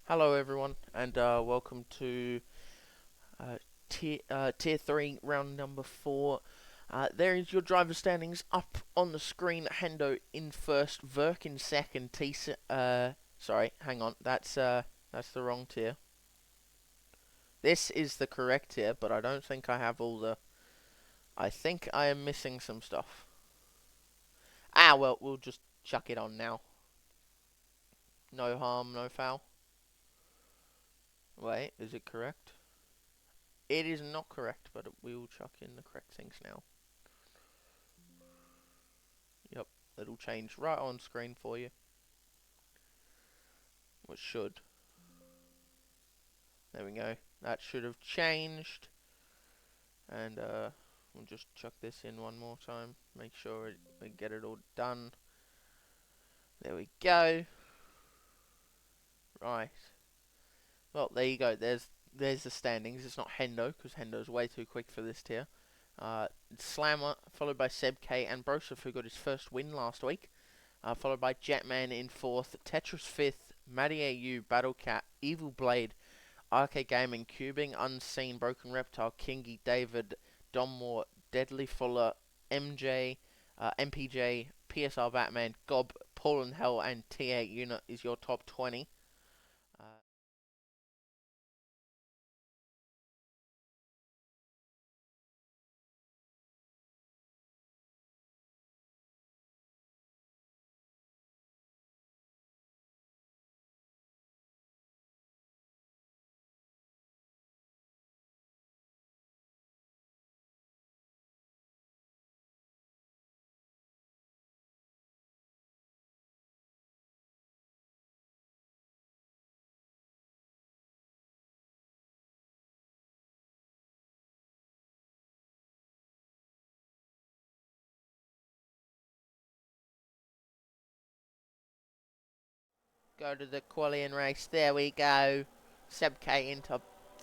Hello everyone, and welcome to Tier 3, round number 4. There is your driver standings up on the screen. Hendo in first, Verk in second, sorry, hang on, that's the wrong tier. This is the correct tier, but I don't think I have all the... I think I am missing some stuff. Well, we'll just chuck it on now. No harm, no foul. Wait, is it correct? It is not correct, but we will chuck in the correct things now. Yep, it'll change right on screen for you. It should. There we go. That should have changed. And we'll just chuck this in one more time. Make sure we get it all done. There we go. Right. Well, there you go. There's the standings. It's not Hendo, because Hendo's way too quick for this tier. Slammer, followed by Seb K and Broseph, who got his first win last week. Followed by Jetman in fourth, Tetris fifth, Matty AU, Battlecat, Evil Blade, Arcade Gaming, Cubing, Unseen, Broken Reptile, Kingy, David, Donmore, Deadly Fuller, MJ, MPJ, PSR Batman, Gob, Paul and Hell, and T8 Unit is your top 20. Go to the qualifying race. There we go. Seb K into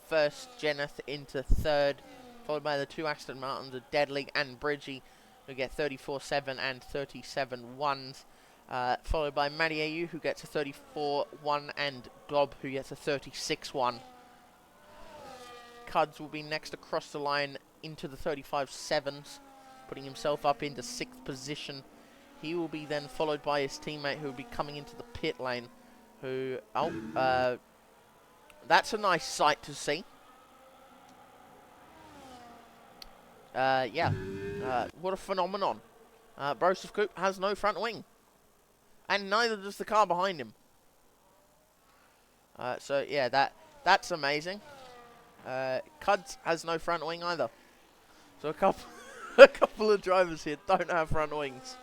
first, Jenneth into third, followed by the two Aston Martins of Deadly and Bridgie, who get 34.7 and 37.1s. Followed by Matty AU, who gets a 34.1, and Glob, who gets a 36.1. Cuds will be next across the line into the 35.7s, putting himself up into 6th position. He will be then followed by his teammate, who will be coming into the pit lane, that's a nice sight to see. What a phenomenon. Broseph Coop has no front wing, and neither does the car behind him. So yeah, that's amazing. Cuds has no front wing either. So a couple of drivers here don't have front wings.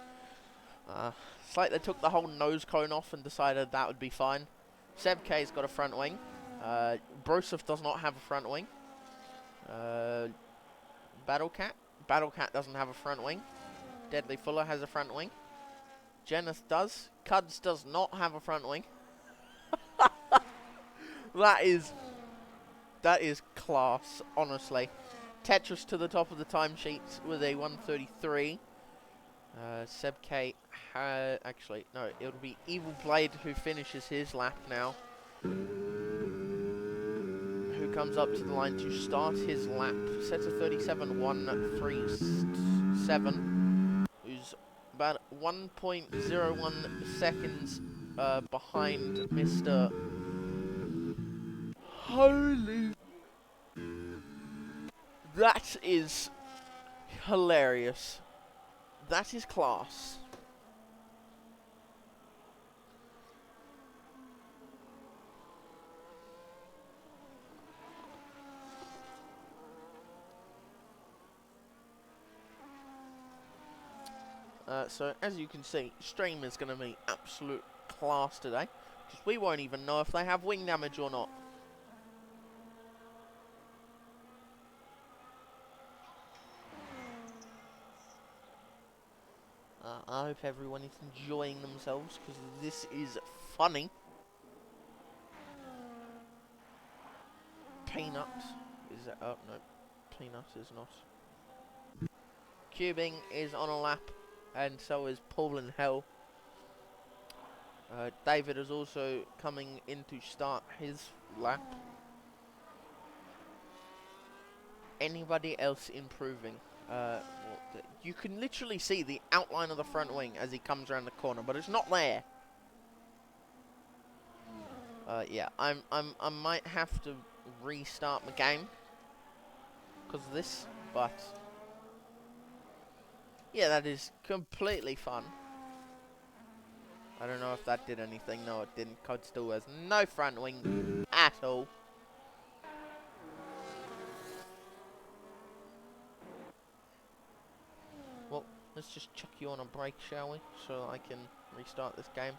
It's like they took the whole nose cone off and decided that would be fine. Seb K's got a front wing. Broseph does not have a front wing. Battlecat doesn't have a front wing. Deadly Fuller has a front wing. Jenneth does. Cuds does not have a front wing. That is class, honestly. Tetris to the top of the timesheets with a 133. Seb K, actually, no, it'll be Evil Blade who finishes his lap now. Who comes up to the line to start his lap. Sets a 37.137, who's about 1.01 seconds behind Mr. Holy. That is hilarious. That is class. So, as you can see, stream is going to be absolute class today, because we won't even know if they have wing damage or not. I hope everyone is enjoying themselves, because this is funny. Peanut is that? Oh no, Peanut is not. Cubing is on a lap, and so is Paul and Hell. David is also coming in to start his lap. Anybody else improving? You can literally see the outline of the front wing as he comes around the corner, but it's not there. Yeah, I might have to restart my game because of this, but yeah, that is completely fun. I don't know if that did anything. No, it didn't. Cod still has no front wing at all. Well, let's just chuck you on a break, shall we? So I can restart this game.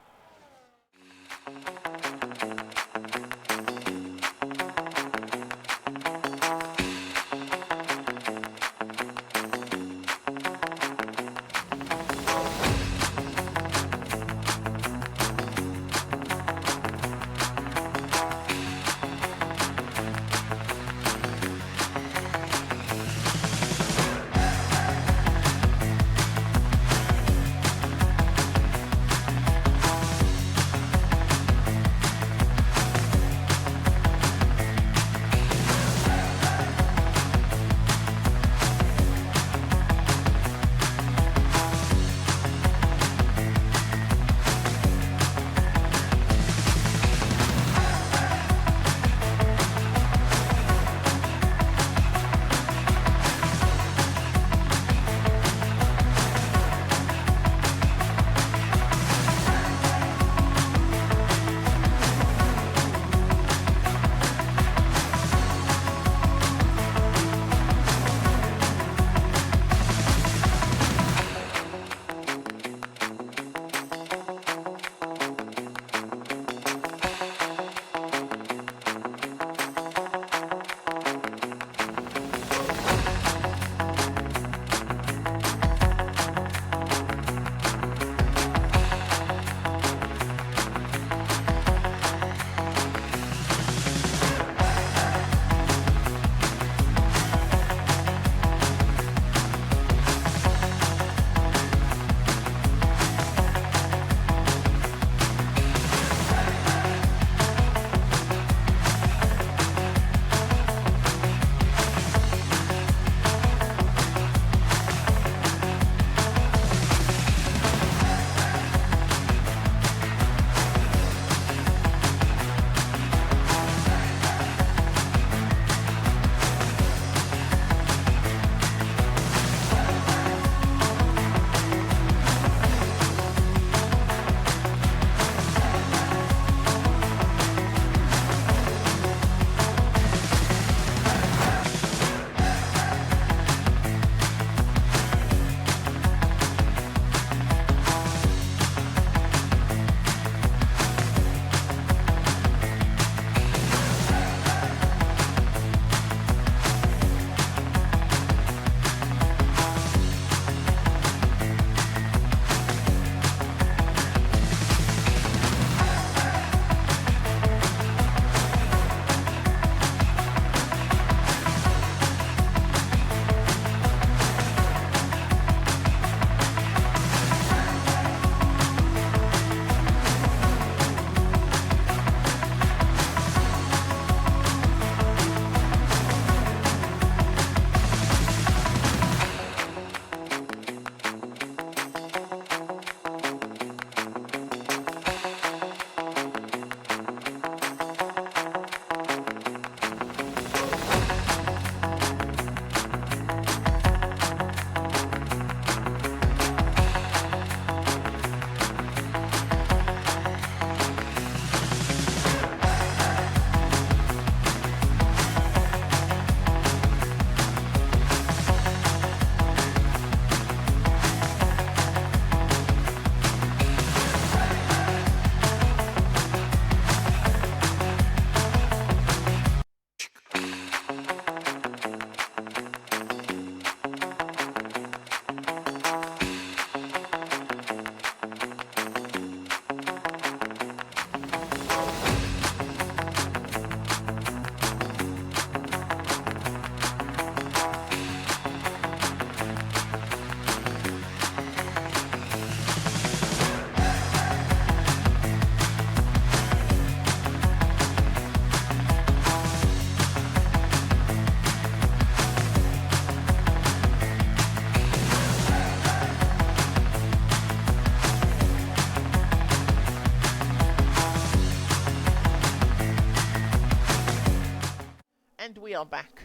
we are back.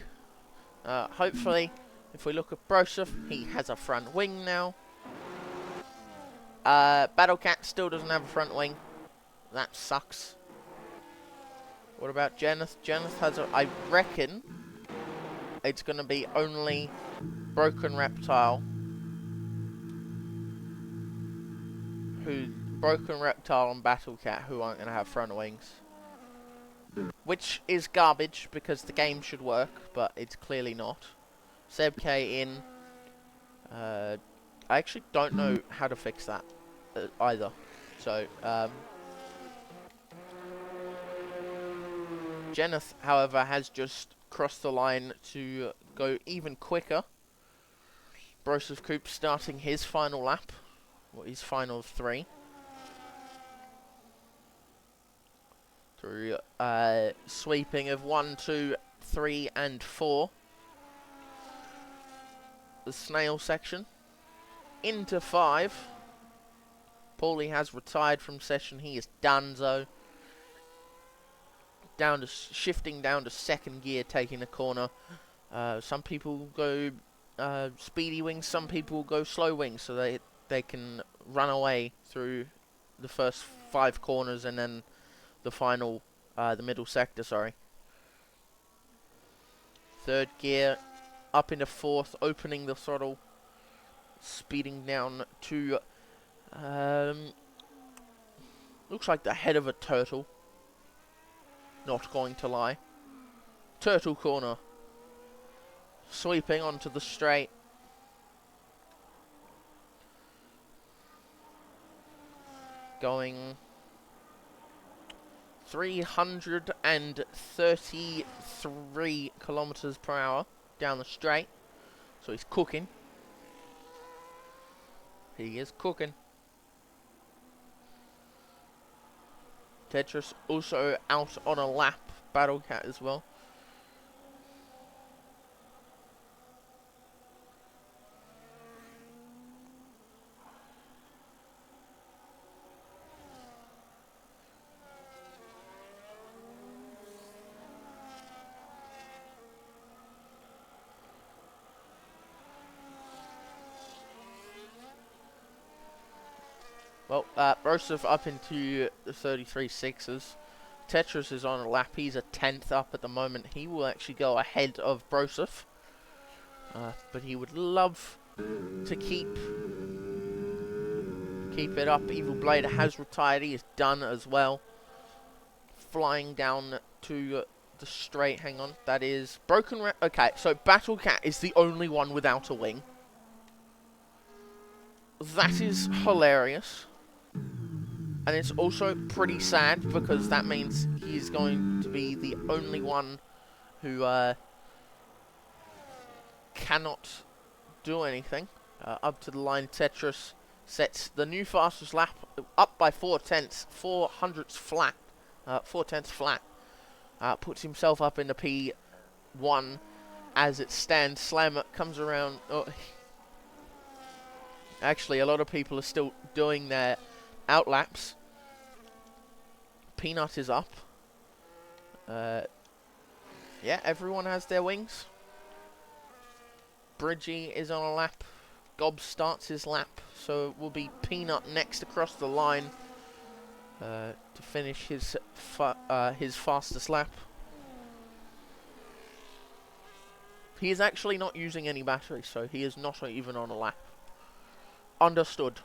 Hopefully, if we look at Broseph, he has a front wing now. Battlecat still doesn't have a front wing. That sucks. What about Jeneth? Jeneth has a... I reckon it's going to be only Broken Reptile. Broken Reptile and Battlecat who aren't going to have front wings. Which is garbage because the game should work, but it's clearly not. Seb K in. I actually don't know how to fix that either. So, Jeneth, however, has just crossed the line to go even quicker. Broseph Coop starting his final lap. Well, his final 3. Through sweeping of 1, 2, 3, and 4. The snail section. Into 5. Paulie has retired from session. He is donezo. Shifting down to second gear, taking the corner. Some people go speedy wings, some people go slow wings, so they can run away through the first 5 corners and then the final, the middle sector, sorry. Third gear, up into 4th, opening the throttle, speeding down to, looks like the head of a turtle. Not going to lie. Turtle corner. Sweeping onto the straight. Going 333 kilometers per hour down the straight. So he's cooking. He is cooking. Tetris also out on a lap. Battlecat as well. Well, Broseph up into the 33.6s. Tetris is on a lap. He's a 10th up at the moment. He will actually go ahead of Broseph. But he would love to keep it up. Evil Blade has retired. He is done as well. Flying down to the straight. Hang on. That is Broken Okay, so Battlecat is the only one without a wing. That is hilarious. And it's also pretty sad because that means he's going to be the only one who cannot do anything. Up to the line, Tetris sets the new fastest lap up by 4/10, 4/100 flat, 4/10 flat. Puts himself up in the P1 as it stands. Slammer comes around. Oh. Actually, a lot of people are still doing their outlaps. Peanut is up. Yeah, everyone has their wings. Bridgie is on a lap. Gob starts his lap, so it will be Peanut next across the line to finish his fastest lap. He is actually not using any battery, so he is not even on a lap. Understood.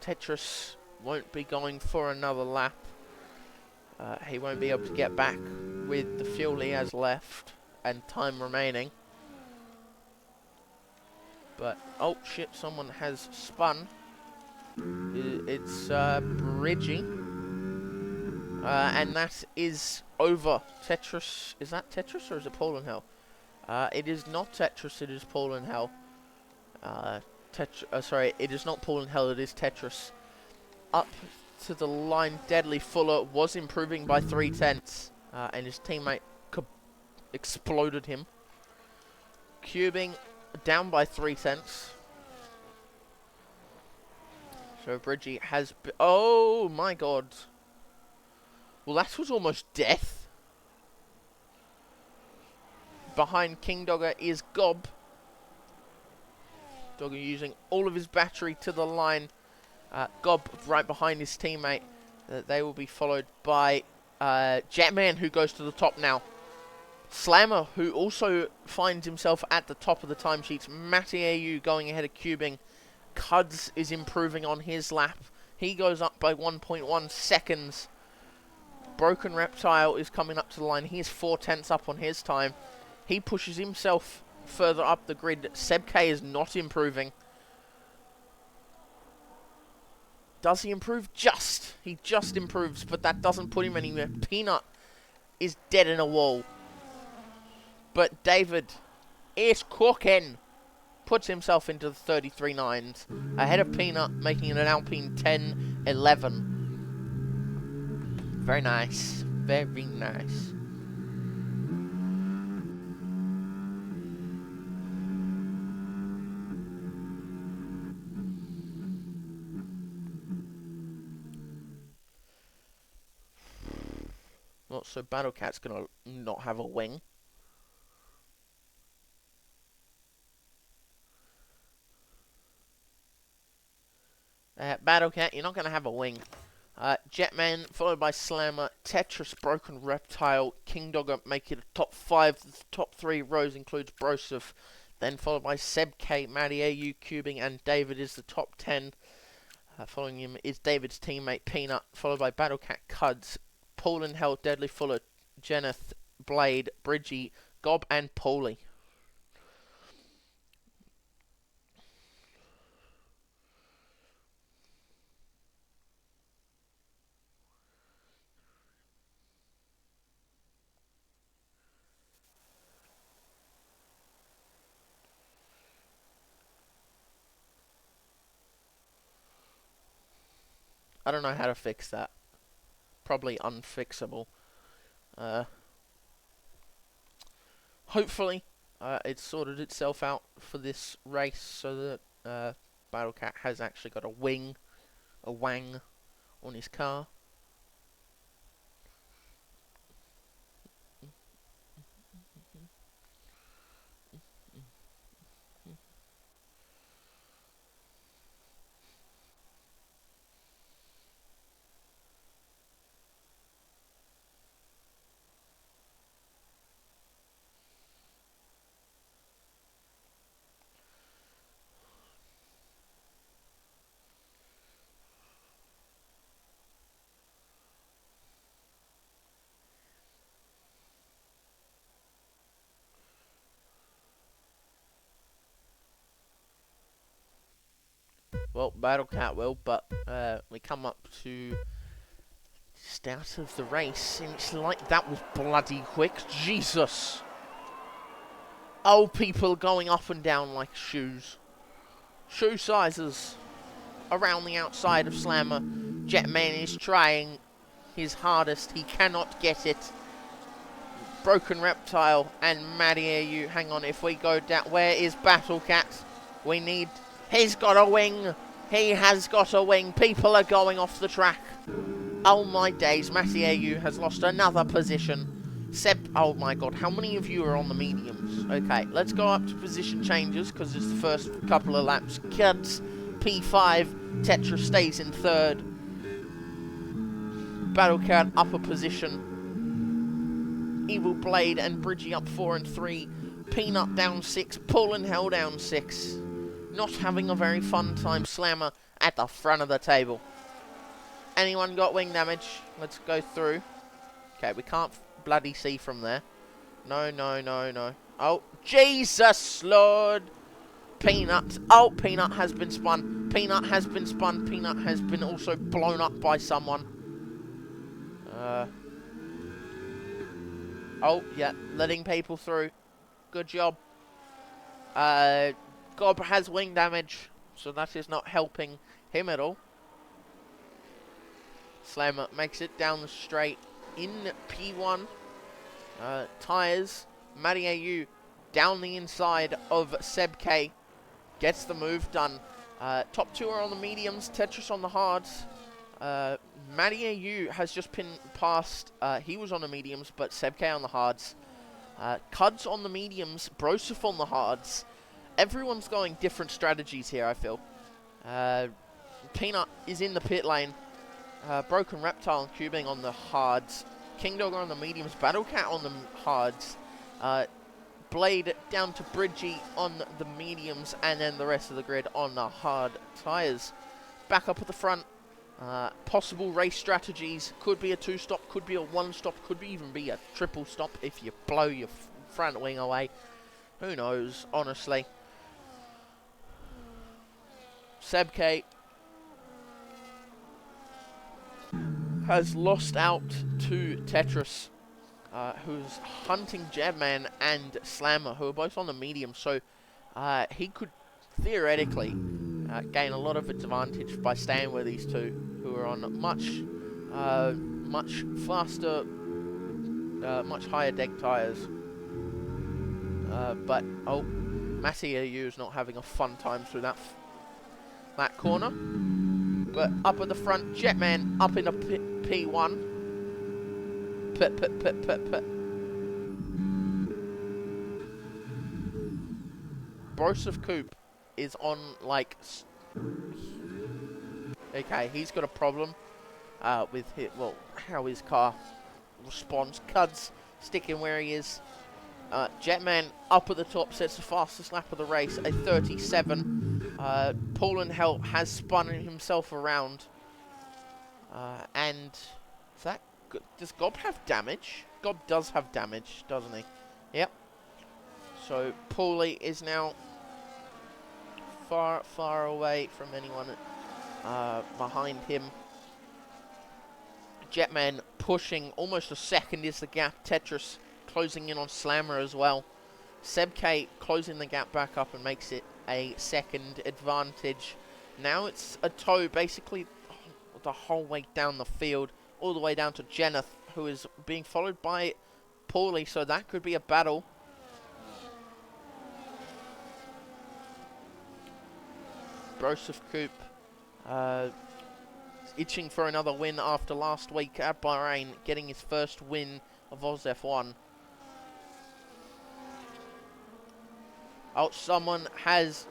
Tetris won't be going for another lap. He won't be able to get back with the fuel he has left and time remaining. But, oh shit, someone has spun. It's Bridgie. And that is over. Tetris, is that Tetris or is it Paul and Hell? It is not Tetris, it is Paul and Hell. Sorry, it is not Paul and Hell, it is Tetris. Up to the line, Deadly Fuller was improving by 3/10, and his teammate exploded him. cubing down by 3 cents. So Bridgie has... Oh my god. Well, that was almost death. Behind King Dogger is Gob. Dogger using all of his battery to the line. Gob right behind his teammate. They will be followed by Jetman, who goes to the top now. Slammer, who also finds himself at the top of the timesheets. Matty AU going ahead of cubing. Cuds is improving on his lap. He goes up by 1.1 seconds. Broken Reptile is coming up to the line. He is 4/10 up on his time. He pushes himself further up the grid. Seb K is not improving. Does he improve? Just. He just improves, but that doesn't put him anywhere. Peanut is dead in a wall. But David is cooking. Puts himself into the 33.9s. Ahead of Peanut, making it an Alpine 10-11. Very nice. Very nice. Well, so Battlecat's going to not have a wing. Battlecat, you're not going to have a wing. Jetman, followed by Slammer, Tetris, Broken Reptile, King Dogger make it a top 5. The top 3 rows includes Broseph. Then followed by Seb K, Matty AU, Cubing, and David is the top 10. Following him is David's teammate Peanut, followed by Battlecat, Cuds, Paul and Hell, Deadly Fuller, Jeneth, Blade, Bridgie, Gob, and Paulie. I don't know how to fix that. Probably unfixable. Hopefully, it's sorted itself out for this race so that Battlecat has actually got a wang on his car. Well, Battlecat will, but we come up to start of the race, and it's like that was bloody quick. Jesus! Oh, people going up and down like shoes. Shoe sizes around the outside of Slammer. Jetman is trying his hardest. He cannot get it. Broken Reptile and Matty AU. Hang on, if we go down... Where is Battlecat? We need... He's got a wing. He has got a wing. People are going off the track. Oh my days. Matty AU has lost another position. Seb... Oh my god. How many of you are on the mediums? Okay, let's go up to position changes because it's the first couple of laps. Kids, P5. Tetra stays in third. Battlecat up a position. Evil Blade and Bridgie up 4 and 3. Peanut down 6. Paul and Hell down 6. Not having a very fun time. Slammer at the front of the table. Anyone got wing damage? Let's go through. Okay, we can't bloody see from there. No, no, no, no. Oh, Jesus Lord! Peanut. Oh, Peanut has been spun. Peanut has been spun. Peanut has been also blown up by someone. Oh, yeah, letting people through. Good job. Gob has wing damage, so that is not helping him at all. Slammer makes it down the straight in P1. Tyres, Matty AU down the inside of Seb K. Gets the move done. Top two are on the mediums, Tetris on the hards. Matty AU has just pinned past, he was on the mediums, but Seb K on the hards. Cuds on the mediums, Broseph on the hards. Everyone's going different strategies here, I feel. Peanut is in the pit lane. Broken Reptile and Cubing on the hards. King Dog on the mediums, Battle Cat on the hards. Blade down to Bridgie on the mediums, and then the rest of the grid on the hard tyres. Back up at the front. Possible race strategies. Could be a 2-stop, could be a 1-stop, could even be a triple stop if you blow your front wing away. Who knows, honestly. Seb K has lost out to Tetris, who's hunting Jebman and Slammer, who are both on the medium, so he could theoretically gain a lot of advantage by staying with these two, who are on much faster, much higher deck tyres. But, oh, Matty AU is not having a fun time through that corner. But up at the front, Jetman up in a P1. Broseph Coupe is on, like... Okay, he's got a problem with how his car responds. Cuds sticking where he is. Jetman up at the top sets the fastest lap of the race, a 37. Paul and Hell has spun himself around. And is that good? Does Gob have damage? Gob does have damage, doesn't he? Yep. So Paulie is now far away from anyone behind him. Jetman pushing almost a second is the gap. Tetris closing in on Slammer as well. Seb K closing the gap back up and makes it a second advantage. Now it's a tow basically the whole way down the field, all the way down to Jenneth, who is being followed by Paulie, so that could be a battle. Broseph Coupe itching for another win after last week at Bahrain, getting his first win of AUSF1. Oh, someone has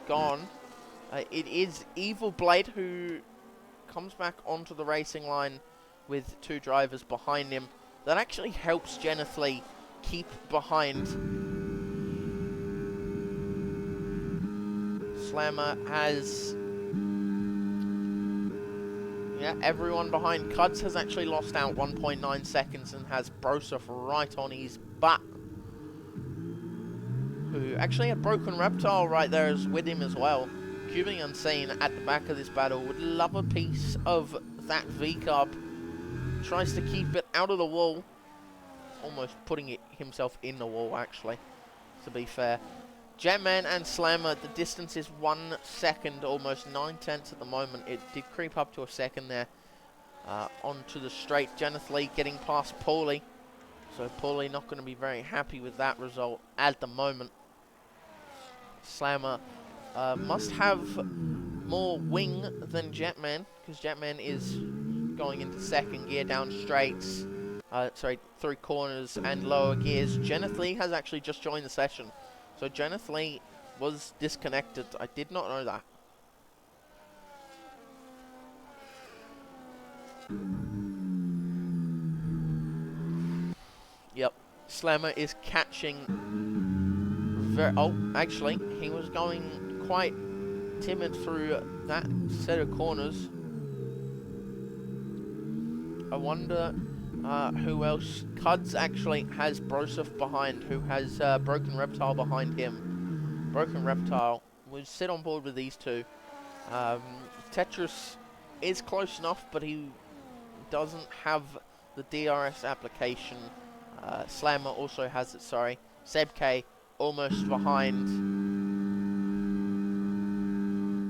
gone. It is Evil Blade who comes back onto the racing line with two drivers behind him. That actually helps Jenneth Lee keep behind. Slammer has... yeah, everyone behind. Cuds has actually lost out 1.9 seconds and has Broseph right on his butt. Who actually had Broken Reptile right there with him as well. Cubing Unseen at the back of this battle would love a piece of that V-Cub. Tries to keep it out of the wall. Almost putting it himself in the wall, actually, to be fair. Jetman and Slammer, the distance is 1 second, almost 9/10 at the moment. It did creep up to a second there. Onto the straight. Jenneth Lee getting past Paulie. So Paulie not going to be very happy with that result at the moment. Slammer must have more wing than Jetman, because Jetman is going into second gear down straights. Through corners and lower gears. Jenneth Lee has actually just joined the session. So Jenneth Lee was disconnected. I did not know that. Yep. Slammer is catching... oh, actually, he was going quite timid through that set of corners. I wonder who else. Cuds actually has Broseph behind, who has Broken Reptile behind him. Broken Reptile will sit on board with these two. Tetris is close enough, but he doesn't have the DRS application. Slammer also has it, sorry. Seb K almost behind.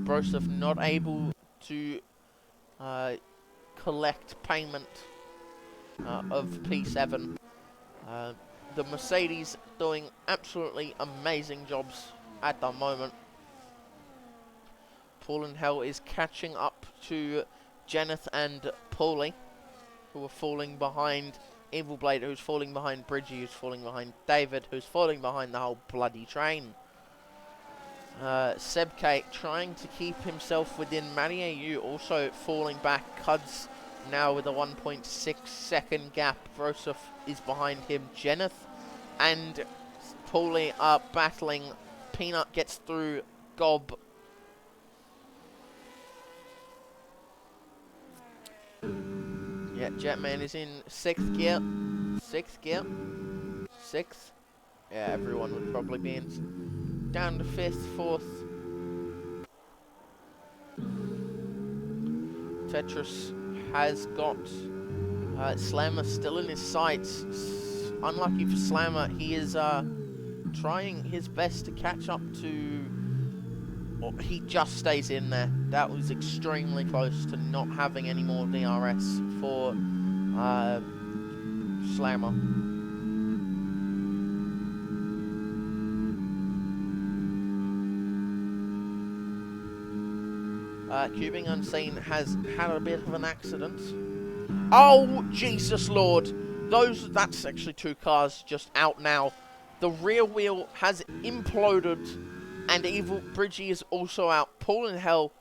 Broseph not able to collect payment of P7. the Mercedes doing absolutely amazing jobs at the moment. Paul and Hell is catching up to Jeneth and Paulie, who are falling behind Evil Blade, who's falling behind Bridgie, who's falling behind David, who's falling behind the whole bloody train. Seb K trying to keep himself within Matty AU, also falling back. Cuds now with a 1.6 second gap. Broseph is behind him. Jeneth and Paulie are battling. Peanut gets through Gob. Yeah, Jetman is in 6th gear. 6th gear. 6th. Yeah, everyone would probably be in. Down to 5th, 4th. Tetris has got Slammer still in his sights. Unlucky for Slammer, he is trying his best to catch up to... Oh, he just stays in there. That was extremely close to not having any more DRS for Slammer. Cubing Unseen has had a bit of an accident. Oh, Jesus Lord. That's actually 2 cars just out now. The rear wheel has imploded, and Evil Bridgie is also out. Paul and Hell,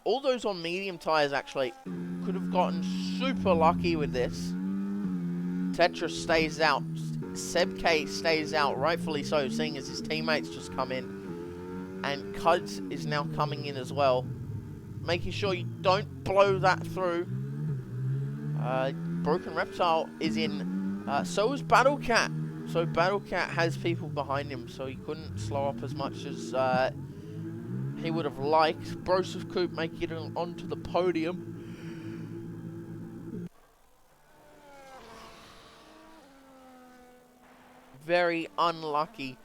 all those on medium tyres actually, could have gotten super lucky with this. Tetris stays out. Seb K stays out, rightfully so, seeing as his teammates just come in. And Cuds is now coming in as well, making sure you don't blow that through. Broken Reptile is in. So is Battlecat. So Battlecat has people behind him, so he couldn't slow up as much as he would have liked. Broseph Coop making it onto the podium. Very unlucky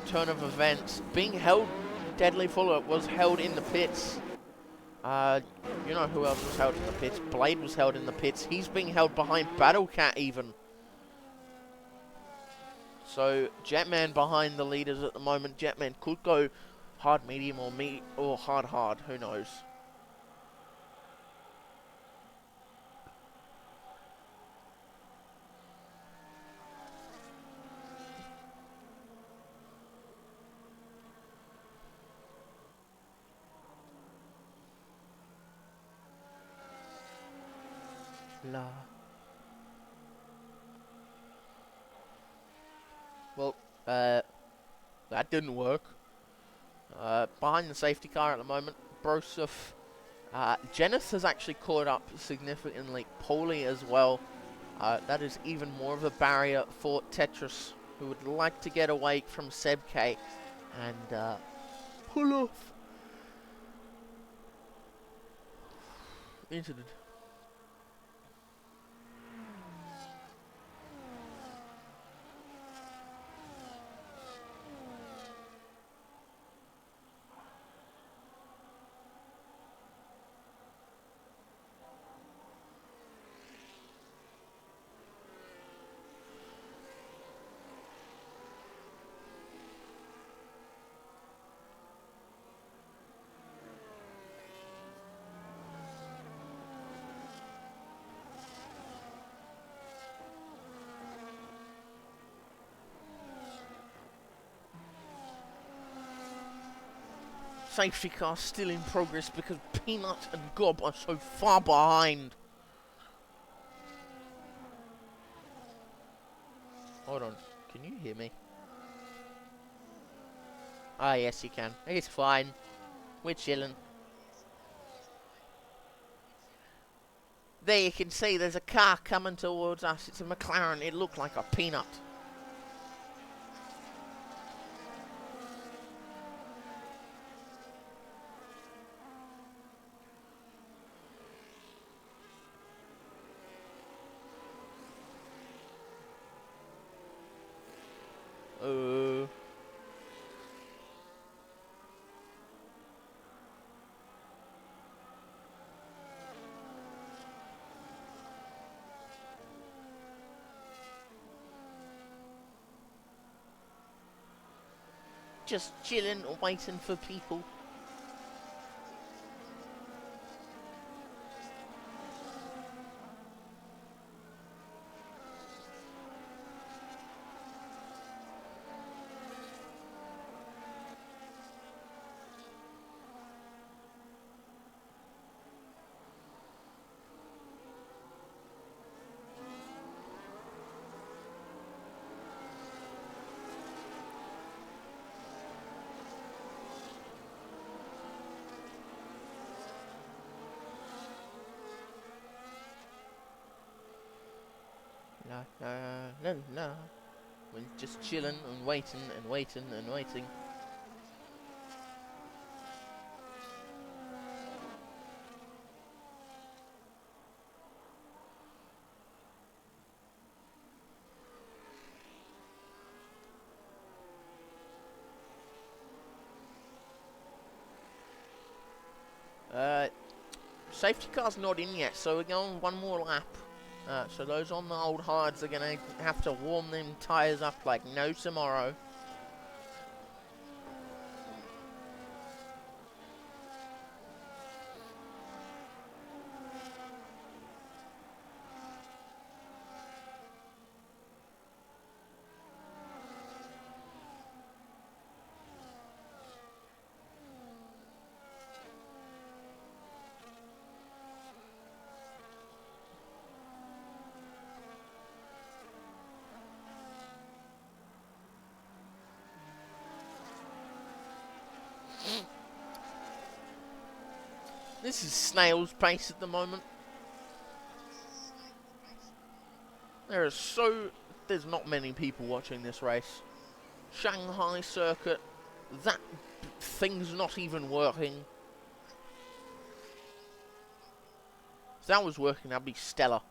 turn of events. Being held, Deadly Fuller was held in the pits. You know who else was held in the pits? Blade was held in the pits. He's being held behind Battlecat even. So Jetman behind the leaders at the moment. Jetman could go hard medium or hard. Who knows? Well, that didn't work. Behind the safety car at the moment, Broseph. Jeneth has actually caught up significantly. Paulie as well. That is even more of a barrier for Tetris, who would like to get away from Seb K and pull off into the... Safety car still in progress because Peanut and Gob are so far behind. Hold on, can you hear me? Ah, yes you can. It's fine. We're chilling. There you can see there's a car coming towards us. It's a McLaren. It looked like a Peanut. Just chilling, waiting for people. La la la la. We're just chilling and waiting and waiting and waiting. Safety car's not in yet, so we're going one more lap. So those on the old hards are going to have to warm them tyres up like no tomorrow. This is snail's pace at the moment. There's not many people watching this race. Shanghai circuit, that thing's not even working. If that was working, that'd be stellar.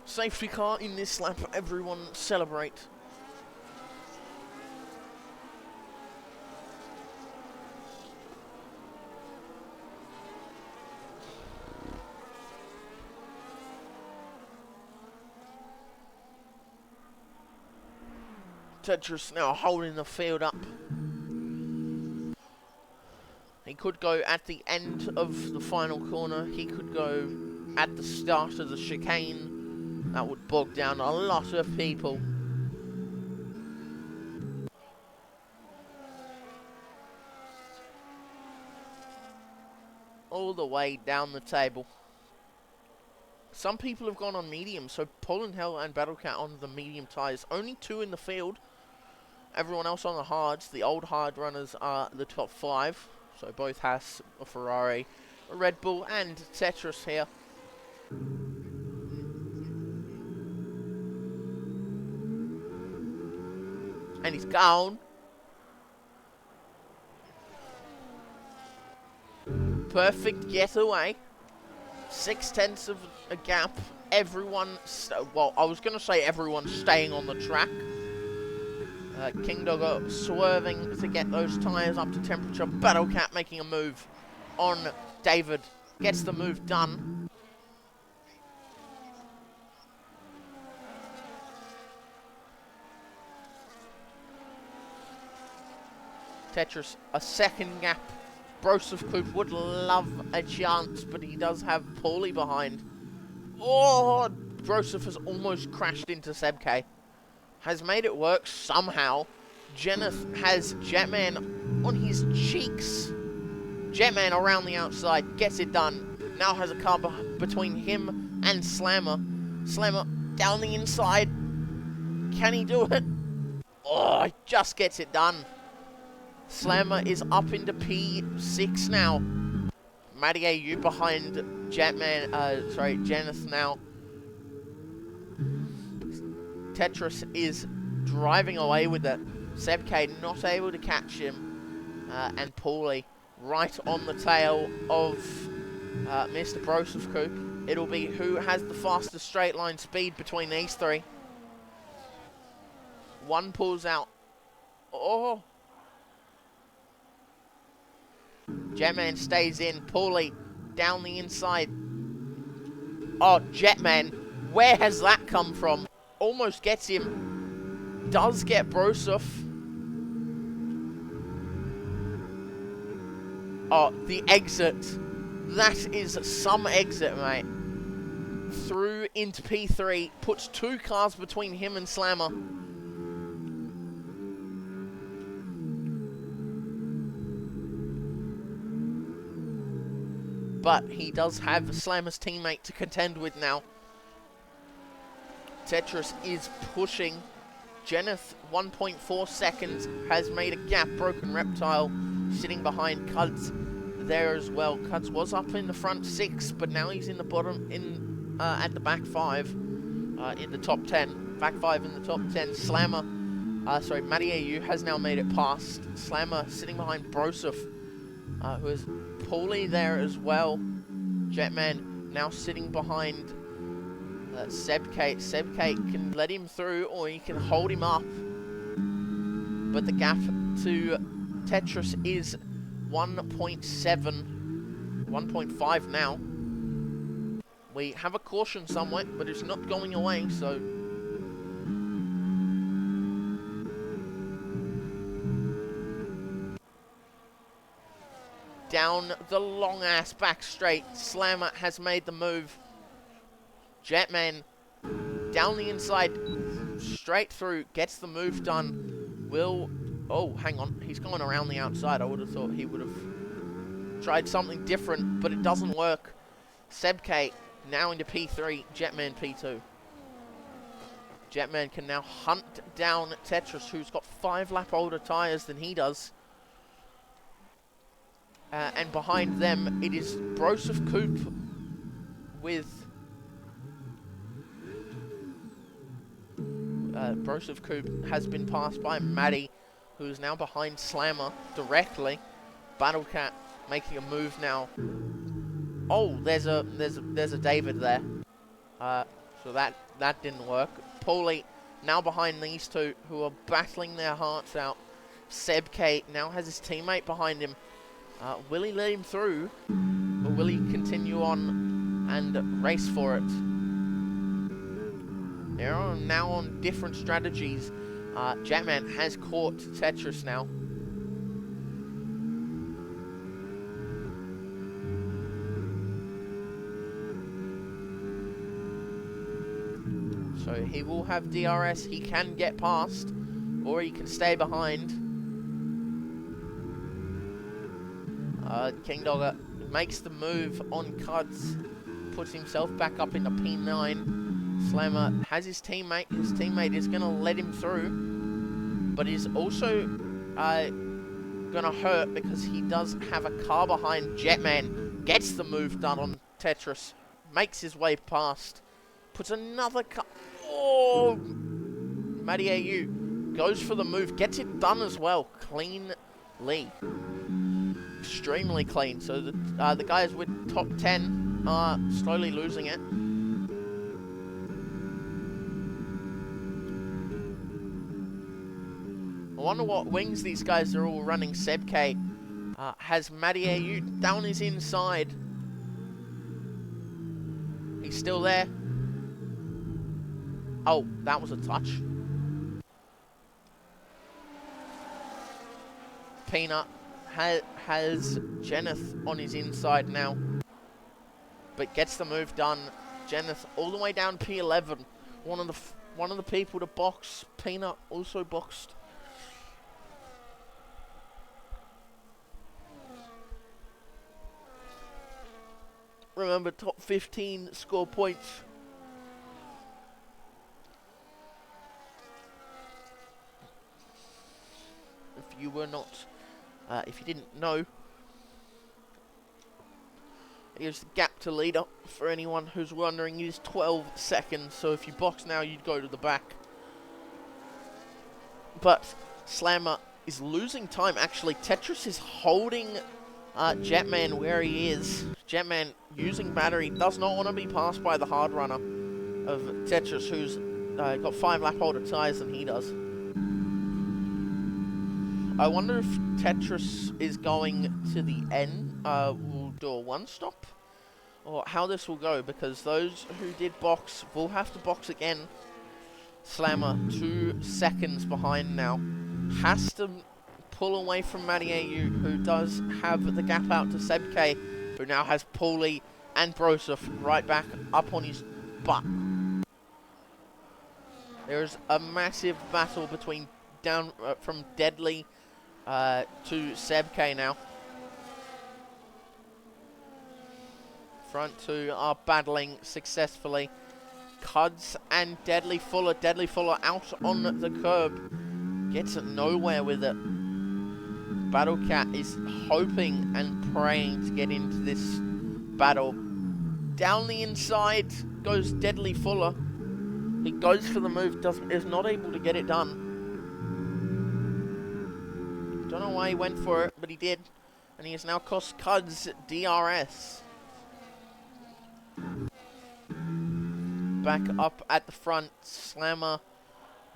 Safety car in this lap, everyone celebrate. Tetris now holding the field up. He could go at the end of the final corner. He could go at the start of the chicane. That would bog down a lot of people. All the way down the table. Some people have gone on medium, so Poland Hell and Battlecat on the medium tyres. Only 2 in the field. Everyone else on the hards. The old hard runners are the top 5. So both Haas, a Ferrari, a Red Bull, and Tetris here. And he's gone. Perfect getaway. 6/10 of a gap. Everyone, well, I was going to say everyone staying on the track. King Dogger swerving to get those tyres up to temperature. Battlecat making a move on David. Gets the move done. Tetris, a second gap. Broseph Coupe would love a chance, but he does have Paulie behind. Oh, Broseph has almost crashed into Sebk. Has made it work somehow. Jenneth has Jetman on his cheeks. Jetman around the outside, gets it done. Now has a car between him and Slammer. Slammer down the inside. Can he do it? Oh, he just gets it done. Slammer is up into P6 now. Matty AU behind Jenneth now. Tetris is driving away with it. Seb K not able to catch him. And Paulie right on the tail of Mr. Broseph Coupe. It'll be who has the fastest straight line speed between these three. One pulls out. Oh. Jetman stays in. Paulie down the inside. Oh, Jetman. Where has that come from? Almost gets him. Does get Broseph. Oh, the exit. That is some exit, mate. Through into P3. Puts 2 cars between him and Slammer. But he does have Slammer's teammate to contend with now. Tetris is pushing. Jeneth, 1.4 seconds, has made a gap. Broken Reptile sitting behind Cuds there as well. Cuds was up in the front 6, but now he's in the bottom, at the back 5, in the top 10. Back 5 in the top 10. Slammer, Matty AU has now made it past. Slammer sitting behind Broseph, who is Paulie there as well. Jetman now sitting behind Seb K. Seb K can let him through, or he can hold him up. But the gap to Tetris is 1.7, 1.5 now. We have a caution somewhere, but it's not going away, so... Down the long-ass back straight. Slammer has made the move. Jetman down the inside, straight through, gets the move done. Will... Oh, hang on. He's going around the outside. I would have thought he would have tried something different, but it doesn't work. Seb K now into P3, Jetman P2. Jetman can now hunt down Tetris, who's got 5 lap older tyres than he does. And behind them, it is Broseph Coupe with... Broseph Coupe has been passed by Maddie, who is now behind Slammer directly. Battlecat making a move now. Oh, there's a David there. So that didn't work. Paulie now behind these two, who are battling their hearts out. Seb K now has his teammate behind him. Will he let him through, or will he continue on and race for it? They're now on different strategies. Jetman has caught Tetris now. So he will have DRS. He can get past, or he can stay behind. King Dogger makes the move on Cuds, puts himself back up into P9. Slammer has his teammate. His teammate is going to let him through, but he's also going to hurt because he does have a car behind. Jetman gets the move done on Tetris, makes his way past, puts another car. Oh! Matty AU goes for the move, gets it done as well, cleanly. Extremely clean. So the guys with top 10 are slowly losing it. I wonder what wings these guys are all running. Seb K has Matty AU down his inside. He's still there. Oh, that was a touch. Peanut has Jeneth on his inside now, but gets the move done. Jeneth all the way down P11. One of the people to box. Peanut also boxed. Remember, top 15 score points. If you were not... if you didn't know, here's the gap to leader for anyone who's wondering. It is 12 seconds, so if you box now, you'd go to the back. but Slammer is losing time. Actually, Tetris is holding Jetman where he is. Jetman, using battery, does not want to be passed by the hard runner of Tetris, who's got 5 lap holder tyres than he does. I wonder if Tetris is going to the end, will do a one-stop, or how this will go, because those who did box will have to box again. Slammer, 2 seconds behind now, has to pull away from Matty AU, who does have the gap out to Seb K, who now has Paulie and Broseph right back up on his butt. There's a massive battle between from Deadly to Seb K now. Front two are battling successfully. Cuds and Deadly Fuller. Deadly Fuller out on the curb. Gets nowhere with it. Battlecat is hoping and praying to get into this battle. Down the inside goes Deadly Fuller. He goes for the move, is not able to get it done. Don't know why he went for it, but he did. And he has now cost Cuds DRS. Back up at the front, Slammer.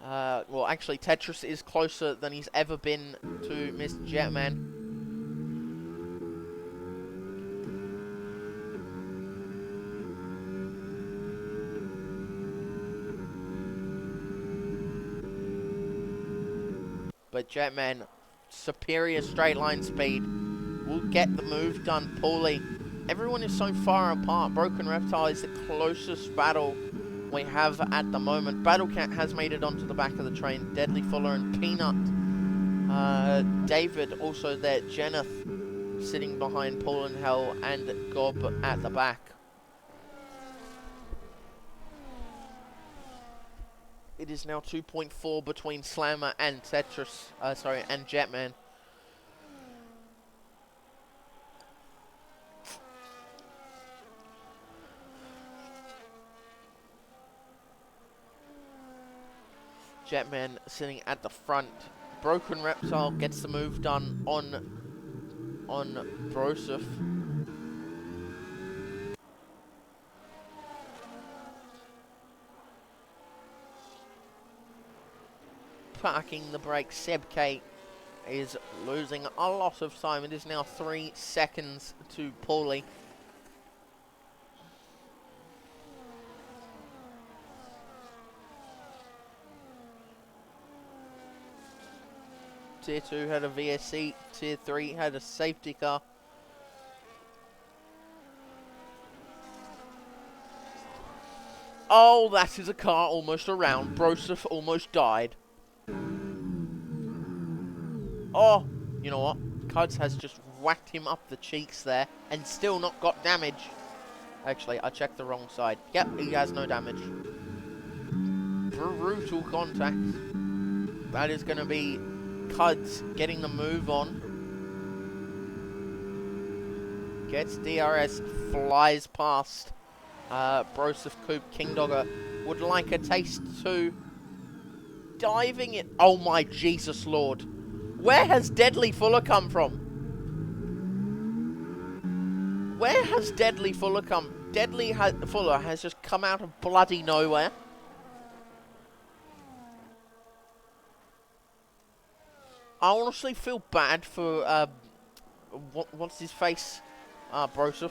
Well, actually, Tetris is closer than he's ever been to Mr. Jetman. But Jetman, superior straight line speed, will get the move done poorly. Everyone is so far apart. Broken Reptile is the closest battle we have at the moment. Battlecat has made it onto the back of the train. Deadly Fuller and Peanut. David also there. Jenneth sitting behind Paul and Hell, and Gob at the back. It is now 2.4 between Slammer and Tetris. And Jetman. Jetman sitting at the front. Broken Reptile gets the move done on Broseph. Parking the brake. Seb K is losing a lot of time. It is now 3 seconds to Paulie. Tier 2 had a VSC, Tier 3 had a safety car. Oh, that is a car almost around. Broseph almost died. Oh, you know what? Cuds has just whacked him up the cheeks there and still not got damage. Actually, I checked the wrong side. Yep, he has no damage. Brutal contact. That is going to be Cuds getting the move on. Gets DRS, flies past. Broseph Coop, King Dogger would like a taste too. Diving it. Oh my Jesus Lord. Where has Deadly Fuller come from? Where has Deadly Fuller come? Fuller has just come out of bloody nowhere. I honestly feel bad for, what's his face? Broseph.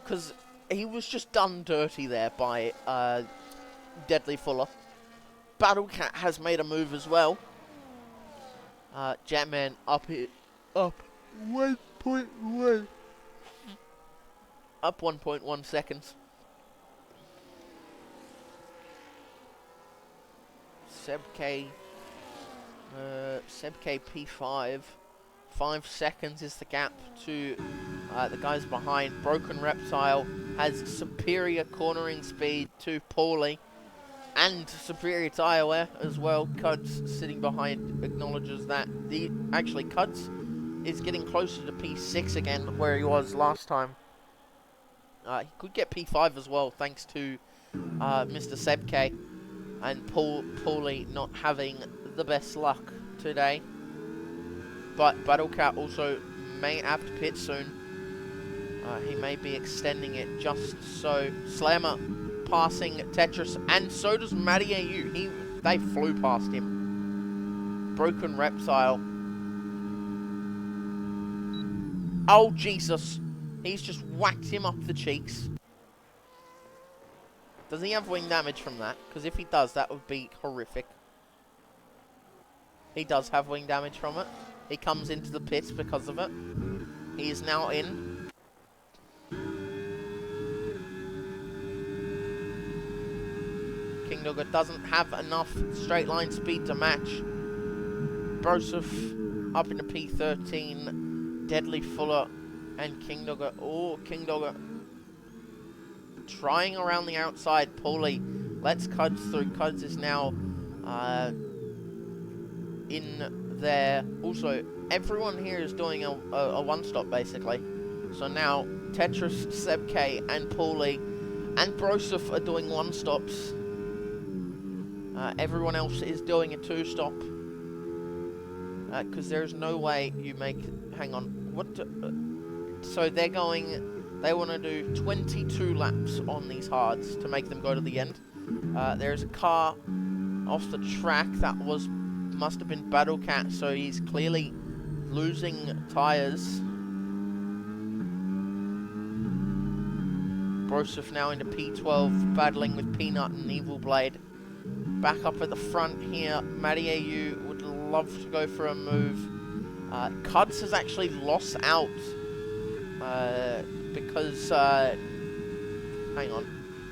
Because he was just done dirty there by, Deadly Fuller. Battlecat has made a move as well. Jetman up 1.1. Up 1.1 seconds. Seb K P5. 5 seconds is the gap to the guys behind. Broken Reptile has superior cornering speed to Paulie. And superior tyre wear as well. Cuds sitting behind acknowledges that. Actually, Cuds is getting closer to P6 again, where he was last time. He could get P5 as well, thanks to Mr. Seb K and Paulie not having the best luck today. But Battlecat also may have to pit soon. He may be extending it just so. Slammer passing Tetris, and so does Matty AU. They flew past him. Broken Reptile. Oh, Jesus. He's just whacked him up the cheeks. Does he have wing damage from that? Because if he does, that would be horrific. He does have wing damage from it. He comes into the pits because of it. He is now in. King Dogger doesn't have enough straight line speed to match. Broseph up into P13. Deadly Fuller and King Dogger. Oh, King Dogger trying around the outside. Paulie lets Cuds through. Cuds is now in there. Also, everyone here is doing a one-stop, basically. So now, Tetris, Seb K, and Paulie, and Broseph are doing one-stops. Everyone else is doing a two-stop. Because there's no way you make... Hang on. What? So they're going... They want to do 22 laps on these hards to make them go to the end. There's a car off the track that must have been Battlecat, so he's clearly losing tyres. Broseph now into P12, battling with Peanut and Evil Blade. Back up at the front here, Matty AU would love to go for a move. Cuds has actually lost out because... hang on.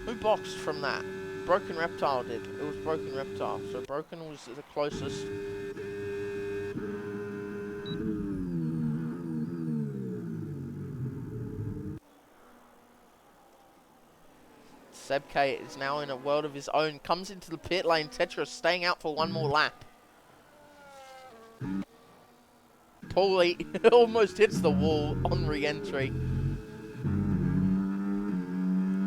Who boxed from that? Broken Reptile did. It was Broken Reptile. So Broken was the closest. Seb K is now in a world of his own. Comes into the pit lane. Tetris staying out for one more lap. Paulie almost hits the wall on re-entry.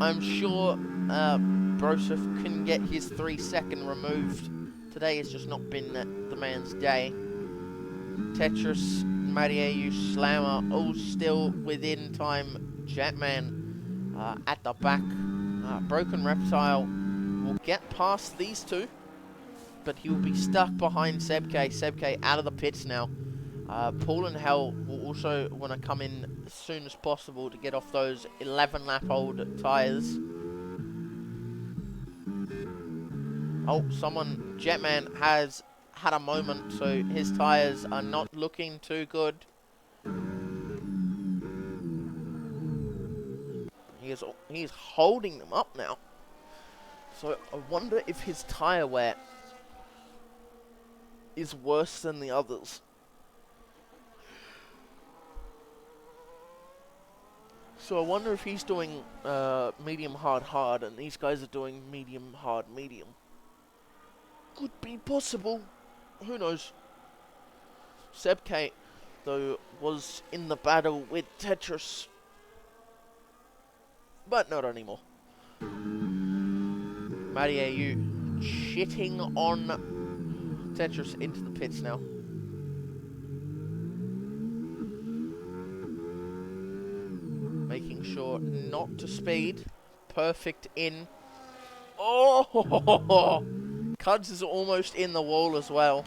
I'm sure Broseph can get his 3-second removed. Today has just not been the man's day. Tetris, Matty AU, Slammer, all still within time. Jetman at the back. Broken Reptile will get past these two, but he will be stuck behind Seb K. Seb K out of the pits now. Paul and Hell will also want to come in as soon as possible to get off those 11-lap-old tyres. Oh, Jetman has had a moment, so his tyres are not looking too good. He's holding them up now. So I wonder if his tyre wear is worse than the others. So I wonder if he's doing medium, hard, hard, and these guys are doing medium, hard, medium. Could be possible. Who knows? Seb K, though, was in the battle with Tetris. But not anymore. Matty AU shitting on Tetris into the pits now. Making sure not to speed. Perfect in. Oh! Cuds is almost in the wall as well.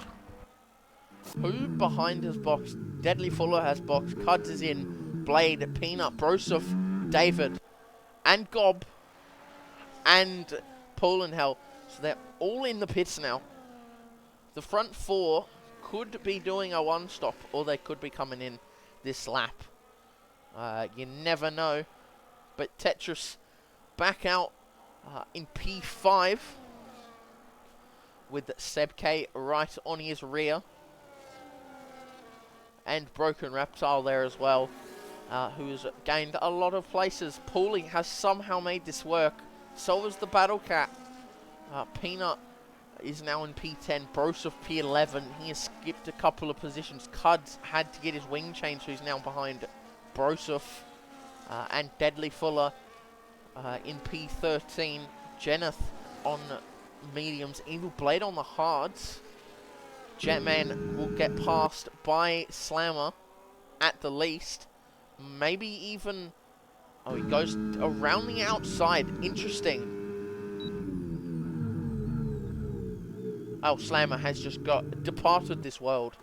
Who behind his box? Deadly Fuller has box. Cuds is in. Blade, Peanut, Broseph, David, and Gob, and Paul and Hell. So they're all in the pits now. The front four could be doing a one-stop, or they could be coming in this lap. You never know. But Tetris back out in P5 with Seb K right on his rear. And Broken Reptile there as well, who has gained a lot of places. Paulie has somehow made this work. So has the Battlecat. Peanut is now in P10. Broseph P11. He has skipped a couple of positions. Cuds had to get his wing change, so he's now behind Broseph. And Deadly Fuller in P13. Jenneth on mediums. Evil Blade on the hards. Jetman will get passed by Slammer at the least. Maybe even... Oh, he goes around the outside. Interesting. Oh, Slammer has just departed this world.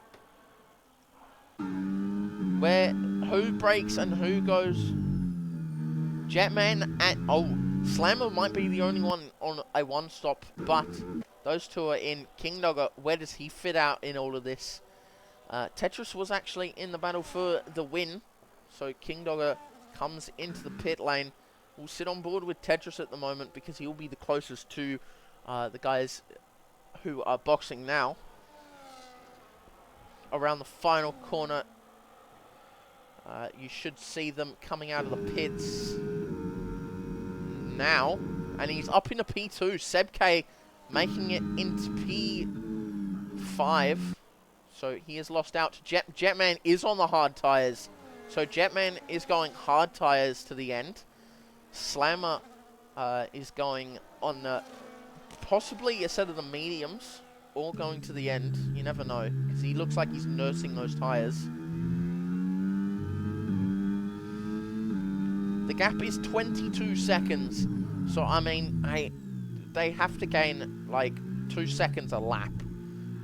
Who breaks and who goes? Jetman at... Oh, Slammer might be the only one on a one-stop, but those two are in. King Dogger, where does he fit out in all of this? Tetris was actually in the battle for the win, so King Dogger comes into the pit lane. Will sit on board with Tetris at the moment because he'll be the closest to the guys who are boxing now. Around the final corner, you should see them coming out of the pits now, and he's up into P2. Seb K making it into P5, so he has lost out to Jetman is on the hard tyres, so Jetman is going hard tyres to the end. Slammer is going on possibly a set of the mediums, or going to the end. You never know, because he looks like he's nursing those tyres. The gap is 22 seconds, so I mean, they have to gain like 2 seconds a lap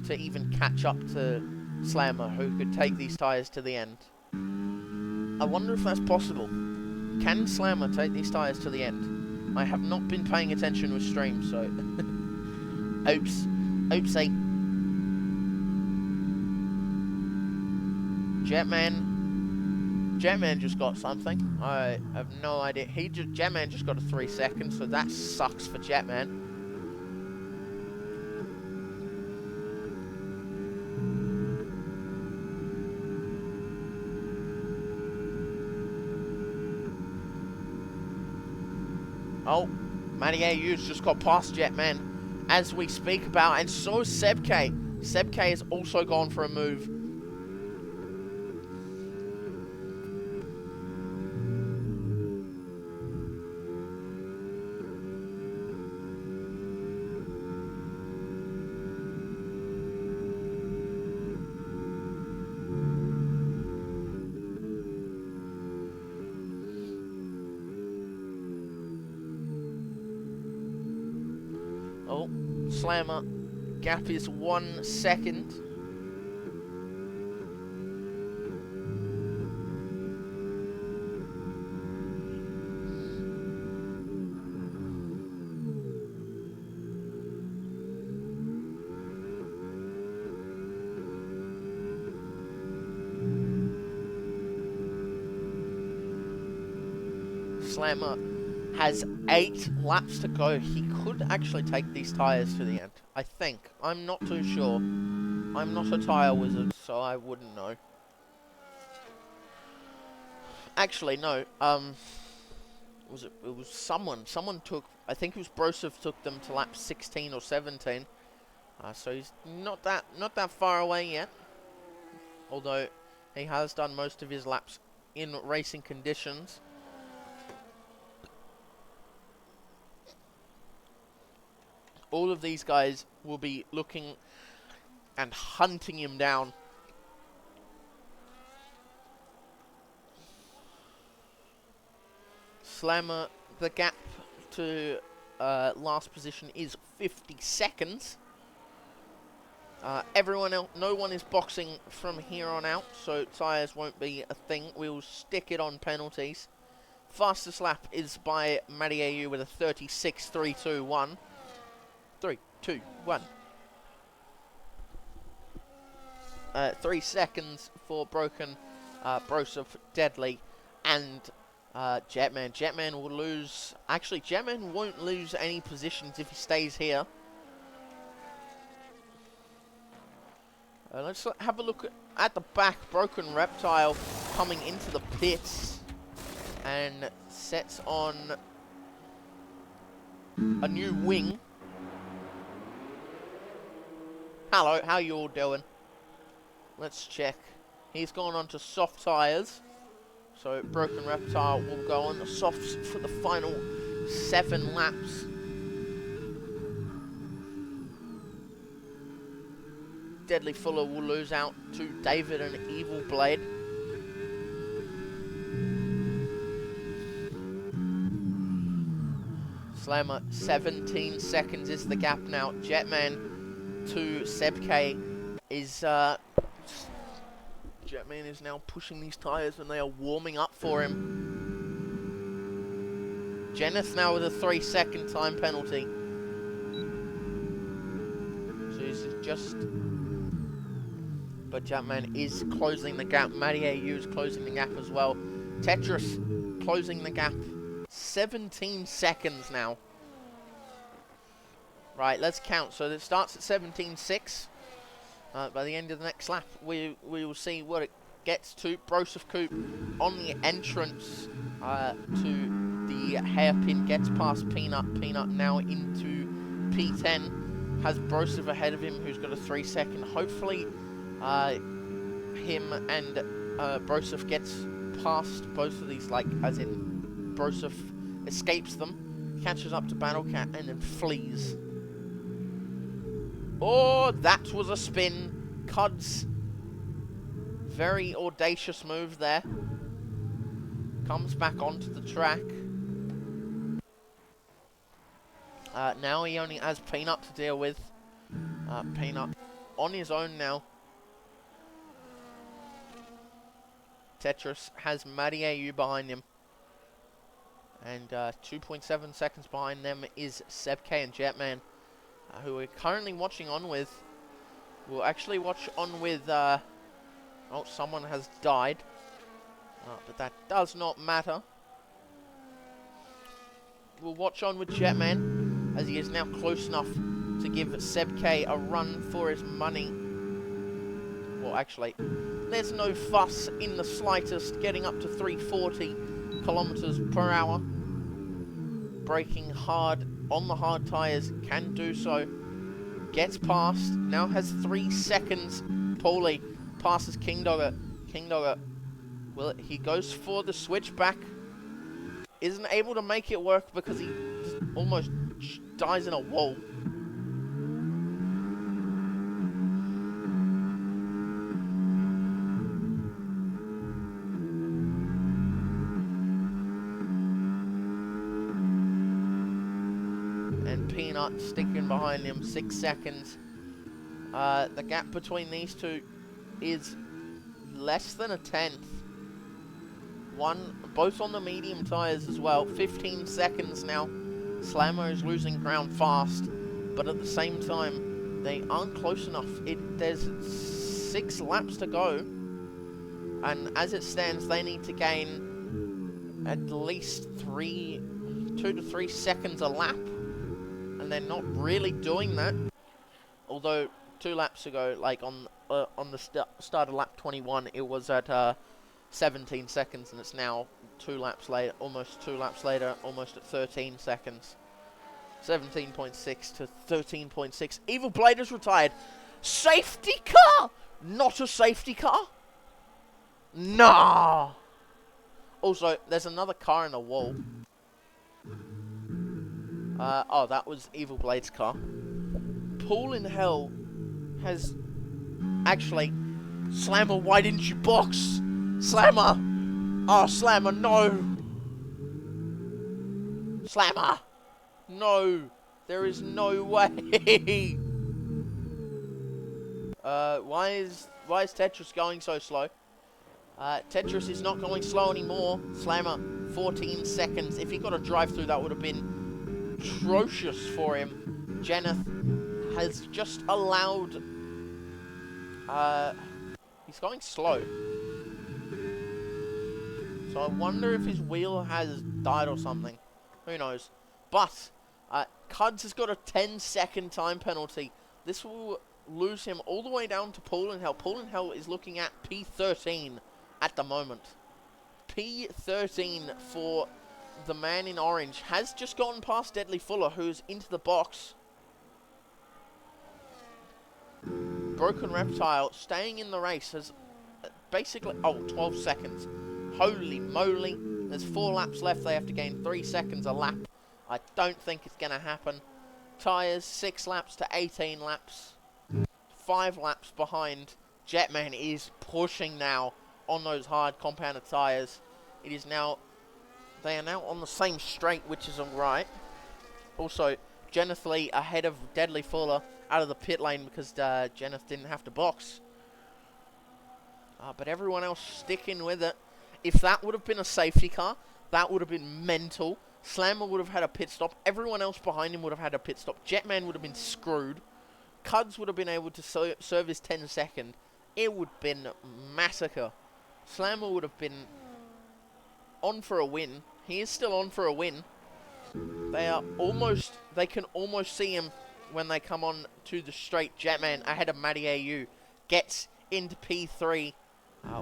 to even catch up to Slammer, who could take these tyres to the end. I wonder if that's possible. Can Slammer take these tyres to the end? I have not been paying attention with stream, so... Oops. Oopsie. Jetman just got something. I have no idea. Jetman just got a 3 seconds, so that sucks for Jetman. Oh, Matty AU's just got past Jetman as we speak about, and so is Seb K. Seb K has also gone for a move. Oh, Slammer. Gap is 1 second. Slammer has 8 laps to go. He could actually take these tyres to the end, I think. I'm not too sure. I'm not a tyre wizard, so I wouldn't know. Actually, no. It was someone. Someone took... I think it was Brosov took them to lap 16 or 17. So he's not that far away yet. Although he has done most of his laps in racing conditions. All of these guys will be looking and hunting him down. Slammer, the gap to last position is 50 seconds. Everyone else, no one is boxing from here on out, so tyres won't be a thing. We'll stick it on penalties. Fastest lap is by Matty AU with a 36.321. 3, 2, 1. 3 seconds for Broken, Brosov, Deadly, and Jetman. Jetman will lose... Actually, Jetman won't lose any positions if he stays here. Let's have a look at the back. Broken Reptile coming into the pits and sets on a new wing. Hello, how you all doing? Let's check. He's gone on to soft tyres. So Broken Reptile will go on the softs for the final 7 laps. Deadly Fuller will lose out to David and Evil Blade. Slammer, 17 seconds is the gap now. Jetman to Seb K is... Jetman is now pushing these tyres and they are warming up for him. Jenneth now with a 3-second time penalty. So this is just... But Jetman is closing the gap. Matty AU is closing the gap as well. Tetris closing the gap. 17 seconds now. Right, let's count. So it starts at 17.6. By the end of the next lap, we will see what it gets to. Broseph Coupe on the entrance to the hairpin, gets past Peanut. Peanut now into P10. Has Broseph ahead of him, who's got a 3-second. Hopefully, him and Broseph gets past both of these, like, as in Broseph escapes them, catches up to Battlecat, and then flees. Oh, that was a spin. Cud's very audacious move there. Comes back onto the track. Now he only has Peanut to deal with. Peanut on his own now. Tetris has Matty AU behind him. And 2.7 seconds behind them is Seb K and Jetman, who we're currently watching on with. We'll actually watch on with... oh, someone has died. But that does not matter. We'll watch on with Jetman, as he is now close enough to give Seb K a run for his money. Well, actually, there's no fuss in the slightest, getting up to 340 kilometers per hour. Braking hard on the hard tyres, can do so. Gets past, now has 3 seconds. Paulie passes King Dogger. King Dogger, well, he goes for the switchback. Isn't able to make it work because he almost dies in a wall. Peanut sticking behind him, 6 seconds. The gap between these two is less than a tenth. Both on the medium tyres as well. 15 seconds now. Slammer is losing ground fast, but at the same time, they aren't close enough. There's 6 laps to go, and as it stands, they need to gain at least 2 to 3 seconds a lap. And they're not really doing that. Although 2 laps ago, like on the start of lap 21, it was at 17 seconds, and it's now 2 laps later, almost 2 laps later, almost at 13 seconds. 17.6 to 13.6. Evil Blade is retired. Safety car! Not a safety car? Nah! Also, there's another car in the wall. Oh, that was Evil Blade's car. Pool in Hell has... Actually, Slammer, why didn't you box? Slammer! Oh, Slammer, no! Slammer! No! There is no way! Why is Tetris going so slow? Tetris is not going slow anymore. Slammer, 14 seconds. If he got a drive-through, that would have been atrocious for him. Jenneth has just allowed... he's going slow. So I wonder if his wheel has died or something. Who knows? But, Cuds has got a 10-second time penalty. This will lose him all the way down to Pool in Hell. Pool in Hell is looking at P13 at the moment. P13 for... the man in orange has just gone past Deadly Fuller, who's into the box. Broken Reptile staying in the race has basically... Oh, 12 seconds. Holy moly. There's 4 laps left. They have to gain 3 seconds a lap. I don't think it's going to happen. Tyres, 6 laps to 18 laps. 5 laps behind. Jetman is pushing now on those hard compounded tyres. It is now, they are now on the same straight, which is alright. Also, Jenneth Lee ahead of Deadly Fuller out of the pit lane because Jenneth didn't have to box. But everyone else sticking with it. If that would have been a safety car, that would have been mental. Slammer would have had a pit stop. Everyone else behind him would have had a pit stop. Jetman would have been screwed. Cuds would have been able to serve his 10-second. It would have been massacre. Slammer would have been on for a win. He is still on for a win. They can almost see him when they come on to the straight. Jetman ahead of Matty AU gets into P3.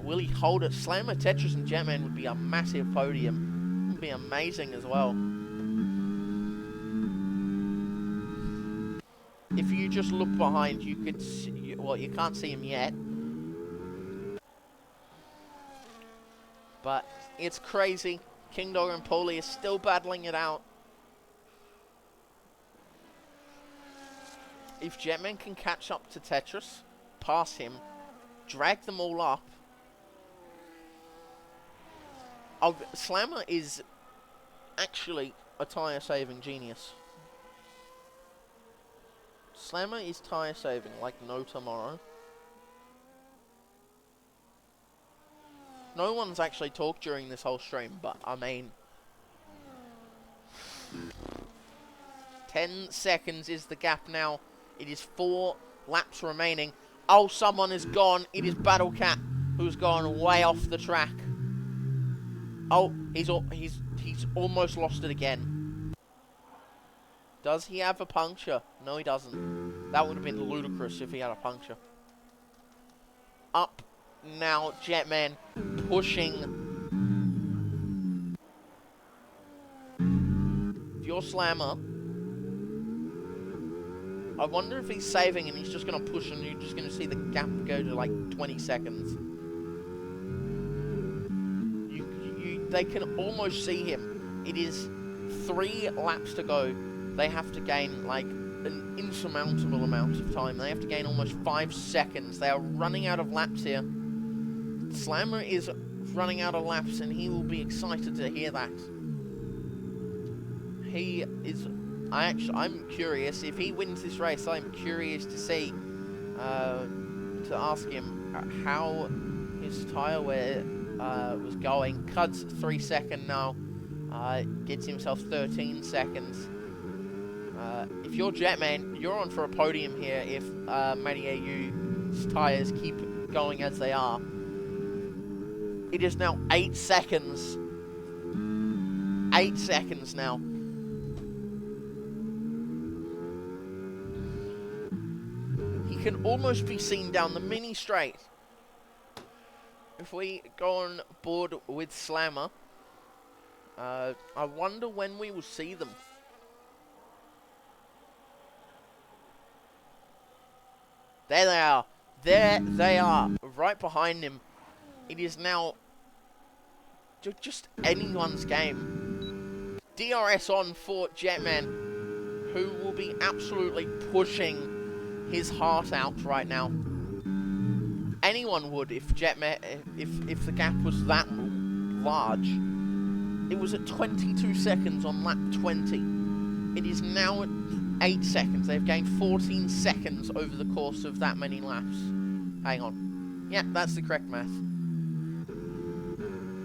Will he hold it? Slammer, Tetris, and Jetman would be a massive podium. It would be amazing as well. If you just look behind, you could see, well, you can't see him yet. But it's crazy. King Dog and Paulie are still battling it out. If Jetman can catch up to Tetris, pass him, drag them all up. Slammer is actually a tyre-saving genius. Slammer is tyre-saving like no tomorrow. No one's actually talked during this whole stream, but I mean... 10 seconds is the gap now. It is 4 laps remaining. Oh, someone is gone. It is Battle Cat, who's gone way off the track. Oh, he's almost lost it again. Does he have a puncture? No, he doesn't. That would have been ludicrous if he had a puncture. Up now, Jetman pushing. If you're Slammer, I wonder if he's saving and he's just going to push and you're just going to see the gap go to like 20 seconds. They can almost see him. It is 3 laps to go. They have to gain like an insurmountable amount of time. They have to gain almost 5 seconds. They are running out of laps here. Slammer is running out of laps and he will be excited to hear that. He is... I'm curious. If he wins this race, I'm curious to see, to ask him how his tyre wear was going. Cuds 3 second now. Gets himself 13 seconds. If you're Jetman, you're on for a podium here if Matty AU's tyres keep going as they are. It is now 8 seconds. 8 seconds now. He can almost be seen down the mini straight. If we go on board with Slammer, I wonder when we will see them. There they are. There they are. Right behind him. It is now just anyone's game. DRS on for Jetman, who will be absolutely pushing his heart out right now. Anyone would if Jetman, if the gap was that large. It was at 22 seconds on lap 20. It is now at 8 seconds. They've gained 14 seconds over the course of that many laps. Hang on. Yeah, that's the correct math.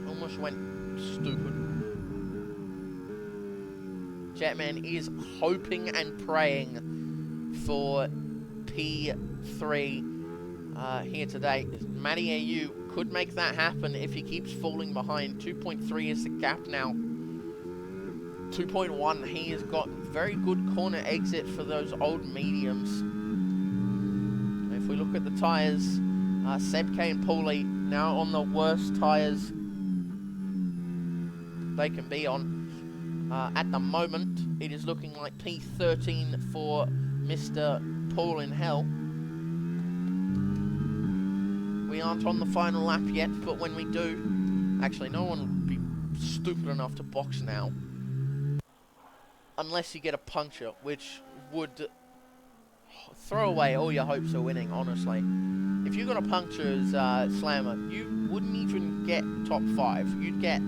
Almost went stupid. Jetman is hoping and praying for P3 here today. Matty AU could make that happen if he keeps falling behind. 2.3 is the gap now. 2.1, he has got very good corner exit for those old mediums. If we look at the tyres, Seb K and Paulie now on the worst tyres they can be on. At the moment, it is looking like P13 for Mr. Paul in Hell. We aren't on the final lap yet, but when we do... Actually, no one would be stupid enough to box now. Unless you get a puncture, which would throw away all your hopes of winning, honestly. If you got a puncture as Slammer, you wouldn't even get top 5. You'd get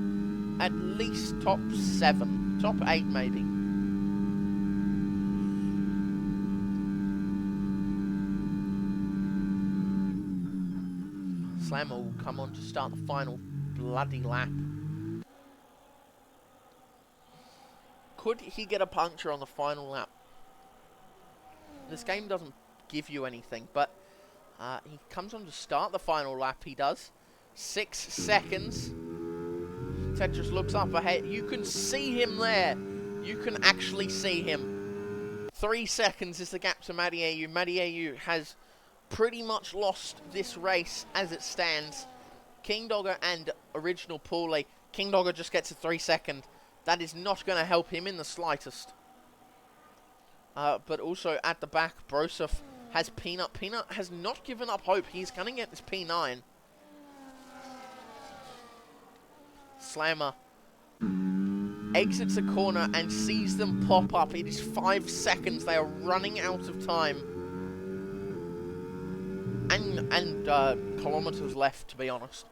at least top 7, top 8 maybe. Slammer will come on to start the final bloody lap. Could he get a puncture on the final lap? This game doesn't give you anything, but he comes on to start the final lap, he does. 6 seconds. Tetris looks up ahead. You can see him there. You can actually see him. 3 seconds is the gap to Matty AU. Matty AU has pretty much lost this race as it stands. King Dogger and Original Paulie. King Dogger just gets a 3 second. That is not going to help him in the slightest. But also at the back, Broseph has Peanut. Peanut has not given up hope. He's going to get this P9. Slammer exits a corner and sees them pop up. It is 5 seconds. They are running out of time. And kilometers left, to be honest.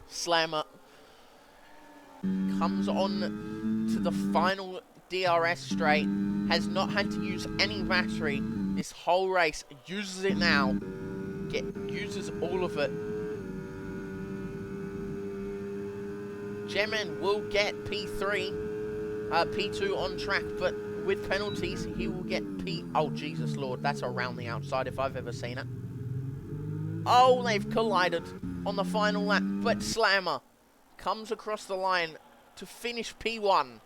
Slammer comes on to the final DRS straight, has not had to use any battery this whole race, uses it now, uses all of it. Gemman will get P3, P2 on track, but with penalties he will get P... Oh, Jesus Lord, that's around the outside if I've ever seen it. Oh, they've collided on the final lap, but Slammer comes across the line to finish P1.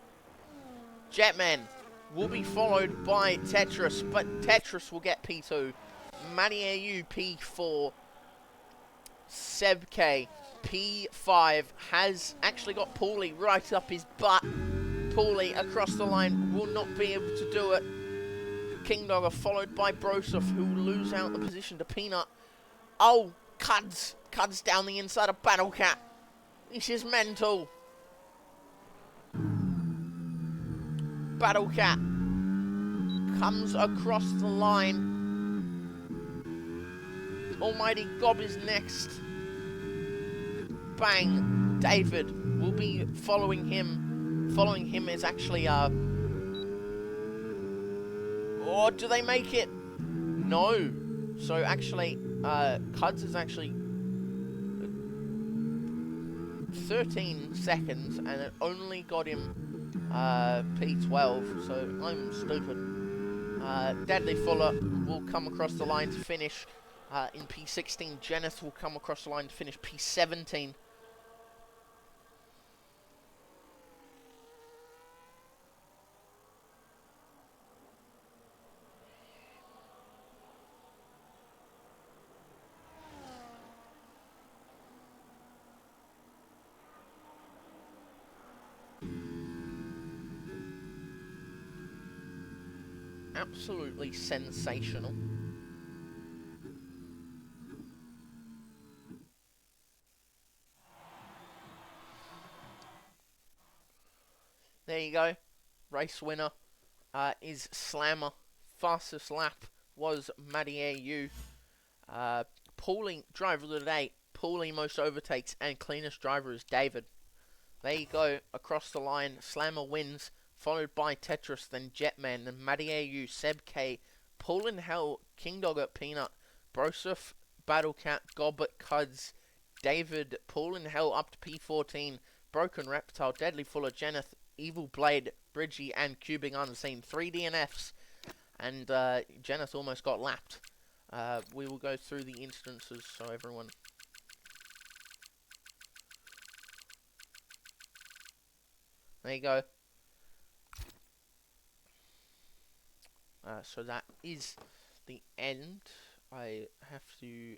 Jetman will be followed by Tetris, but Tetris will get P2. Matty AU P4. Sebk P5 has actually got Paulie right up his butt. Paulie across the line will not be able to do it. King Dogger followed by Broseph, who will lose out the position to Peanut. Oh, Cuds down the inside of Battle Cat. This is mental. Battle Cat comes across the line. Almighty Gob is next. Bang. David will be following him. Following him is actually, oh, do they make it? No. So actually, Cuds is actually 13 seconds, and it only got him P12, so I'm stupid. Deadly Fuller will come across the line to finish in P16. Jenneth will come across the line to finish P17. Absolutely sensational. There you go. Race winner is Slammer. Fastest lap was Matty AU. Paulie, driver of the day. Paulie most overtakes, and cleanest driver is David. There you go. Across the line, Slammer wins, followed by Tetris, then Jetman, then Matty AU, Seb K, Paulin Hell, King Dogger, Peanut, Broseph, Battlecat, Gobbet, Cuds, David, Paulin Hell up to P14, Broken Reptile, Deadly Fuller, Jenneth, Evil Blade, Bridgie, and Cubing Unseen. 3 DNFs, and Jenneth almost got lapped. We will go through the instances so everyone... There you go. So that is the end. I have to...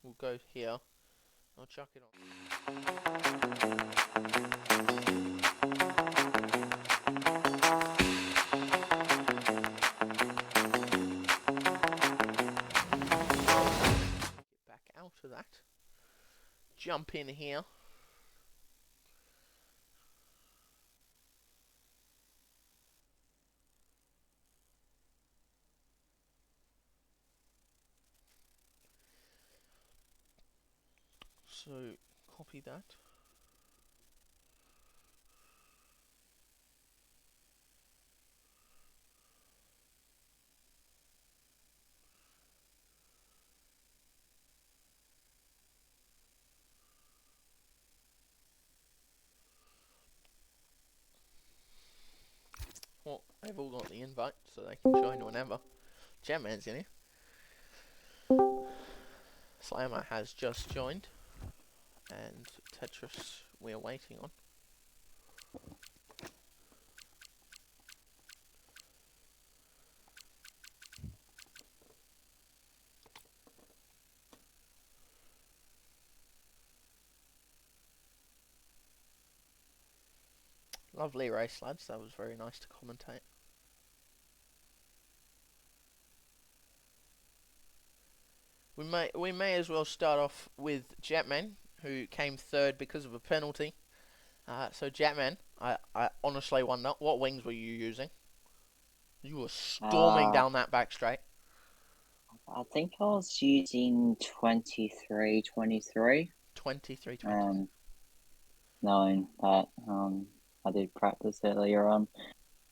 We'll go here. I'll chuck it on. jump in here. So copy that. Well, they've all got the invite, so they can join whenever. Jetman's in here. Slammer has just joined, and Tetris we're waiting on. Lovely race, lads. That was very nice to commentate. We may as well start off with Jetman, who came third because of a penalty. So Jetman, I honestly wonder what wings were you using? You were storming Uh, down that back straight. I think I was using 23, 23. 23, 20. Um, knowing that I did practice earlier on,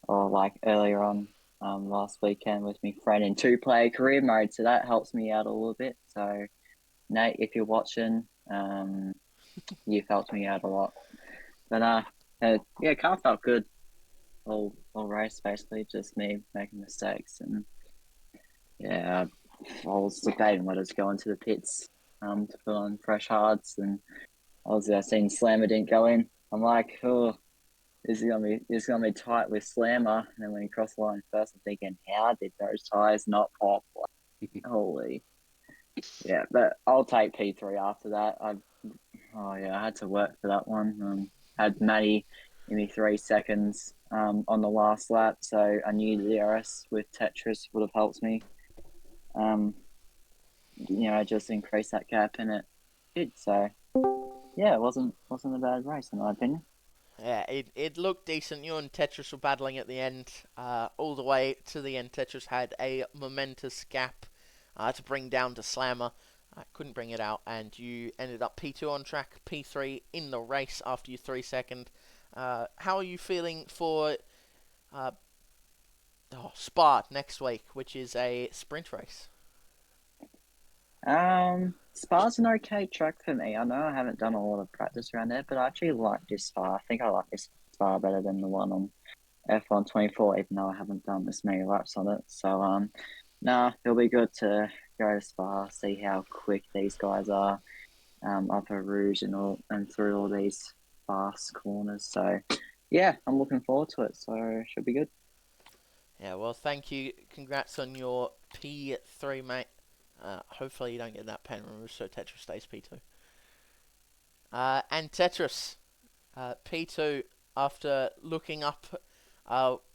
or like earlier on last weekend with my friend in two-player career mode, so that helps me out a little bit. So Nate, if you're watching, you've helped me out a lot. But yeah, car felt good all race basically, just me making mistakes, and yeah, I was debating whether to go into the pits to put on fresh hards, and obviously I seen Slammer didn't go in. I'm like, oh, this is gonna be tight with Slammer. And then when he crossed the line first, I'm thinking, how did those tires not pop? Like, holy, yeah. But I'll take P3 after that. I had to work for that one. Had Matty in me 3 seconds on the last lap, so I knew the DRS with Tetris would have helped me. Um, just increase that gap, and it did. So yeah, it wasn't a bad race in my opinion. Yeah, it looked decent. You and Tetris were battling at the end, all the way to the end. Tetris had a momentous gap to bring down to Slammer. Couldn't bring it out, and you ended up P2 on track, P3 in the race after your 3 second. How are you feeling for uh, Spa next week, which is a sprint race? Spa's an okay track for me. I know I haven't done a lot of practice around there, but I actually like this Spa. I think I like this Spa better than the one on F1 24, even though I haven't done this many laps on it. So nah, it'll be good to go to Spa, see how quick these guys are, up a Rouge and through all these fast corners. So yeah, I'm looking forward to it. So it should be good. Yeah, well, thank you. Congrats on your P3, mate. Hopefully you don't get that pen removed so Tetris stays P2. And Tetris, P2, after looking up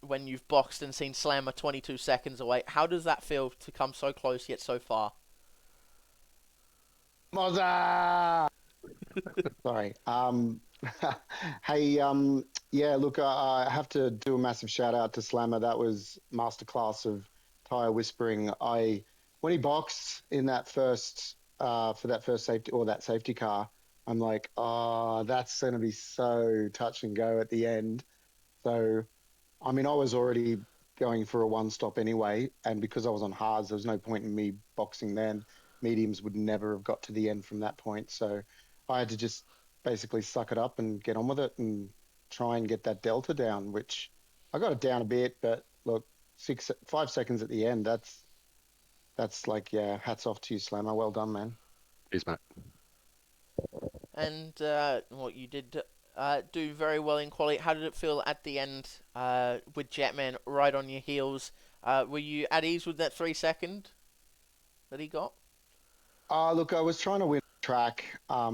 when you've boxed and seen Slammer 22 seconds away, how does that feel to come so close yet so far? Mozza! Sorry. Hey, yeah, look, I have to do a massive shout out to Slammer. That was masterclass of tire whispering. When he boxed in that first, for that first safety or that safety car, I'm like, oh, that's going to be so touch and go at the end. So I mean, I was already going for a one stop anyway, and because I was on hards, there was no point in me boxing then. Mediums would never have got to the end from that point. So I had to just basically suck it up and get on with it and try and get that delta down, which I got it down a bit, but look, 5 seconds at the end, that's like, yeah, hats off to you, Slammer. Well done, man. Cheers, mate. And what you did do very well in quality. How did it feel at the end with Jetman right on your heels? Were you at ease with that 3 second that he got? Look, I was trying to win track. I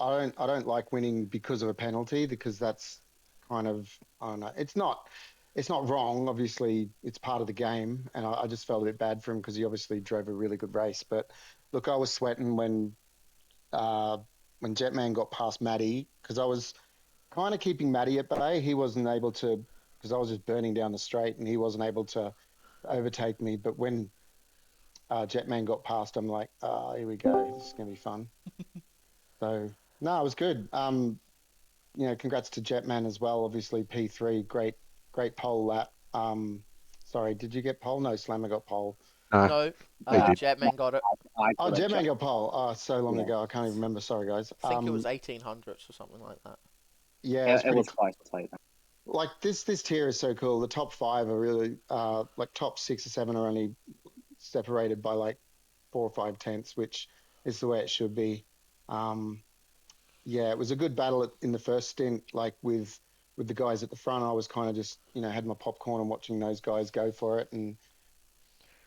don't like winning because of a penalty because that's kind of, I don't know. It's not wrong. Obviously, it's part of the game, and I just felt a bit bad for him because he obviously drove a really good race. But look, I was sweating when uh when Jetman got past Matty, because I was kind of keeping Matty at bay. He wasn't able to, because I was just burning down the straight, and he wasn't able to overtake me. But when Jetman got past, I'm like, here we go. This is gonna be fun. So no, it was good. Congrats to Jetman as well. Obviously, P3, great pole lap. Sorry, did you get pole? No, Slammer got pole. No, No, he Uh, did. Jetman got it. I Oh, got it, Jetman Jack. got pole. Oh, so long Yeah, ago, I can't even remember. Sorry, guys. I think it was 1800s or something like that. Yeah, it was it pretty. was close to late. Like this tier is so cool. The top five are really like top 6 or 7 are only separated by like 4 or 5 tenths, which is the way it should be. Um, yeah, it was a good battle in the first stint, like with the guys at the front. I was kind of just had my popcorn and watching those guys go for it and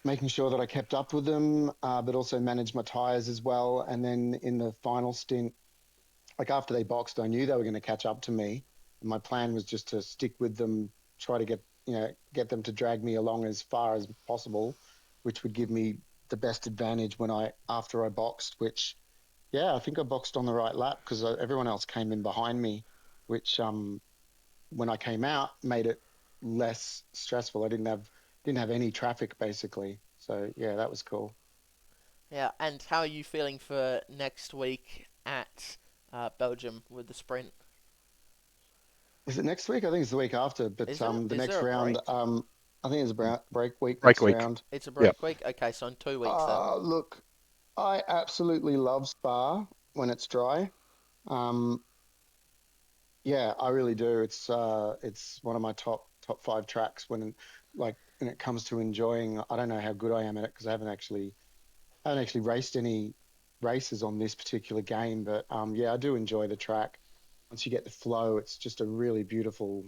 making sure that I kept up with them, but also managed my tires as well. And then in the final stint, like after they boxed, I knew they were going to catch up to me. And my plan was just to stick with them, try to get them to drag me along as far as possible, which would give me the best advantage after I boxed. Which, yeah, I think I boxed on the right lap because everyone else came in behind me, which when I came out made it less stressful. I didn't have any traffic basically. So yeah, that was cool. Yeah, and how are you feeling for next week at Belgium with the sprint? Is it next week? I think it's the week after. But Is it? the Is next there a round, break? I think it's a break week Break next week. round. It's a Yeah. break week? Okay, so in 2 weeks then. Look, I absolutely love Spa when it's dry. Um, yeah, I really do. It's one of my top 5 tracks when it comes to enjoying. I don't know how good I am at it because I haven't actually raced any races on this particular game, but yeah, I do enjoy the track. Once you get the flow, it's just a really beautiful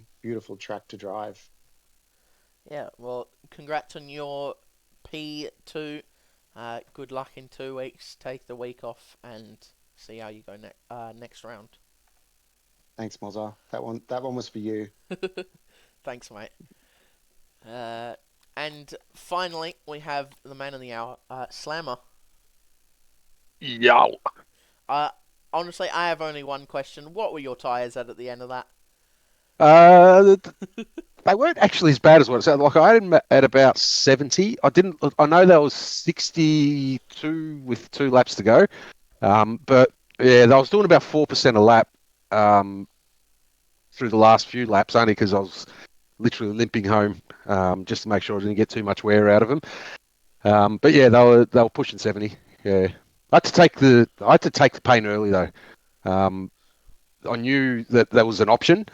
track to drive. Yeah, well, congrats on your P2. Good luck in 2 weeks. Take the week off and see how you go next round. Thanks, Mozza. That one was for you. Thanks, mate. And finally, we have the man of the hour, Slammer. Yeah. Uh, Honestly, I have only one question. What were your tyres at the end of that? Uh, they weren't actually as bad as what it sounded like. I had them at about 70. I didn't. I know there was 62 with 2 laps to go. But yeah, I was doing about 4% a lap um, through the last few laps, only because I was literally limping home just to make sure I didn't get too much wear out of them. But yeah, they were pushing 70. Yeah, I had to take the pain early though. Um, I knew that there was an option.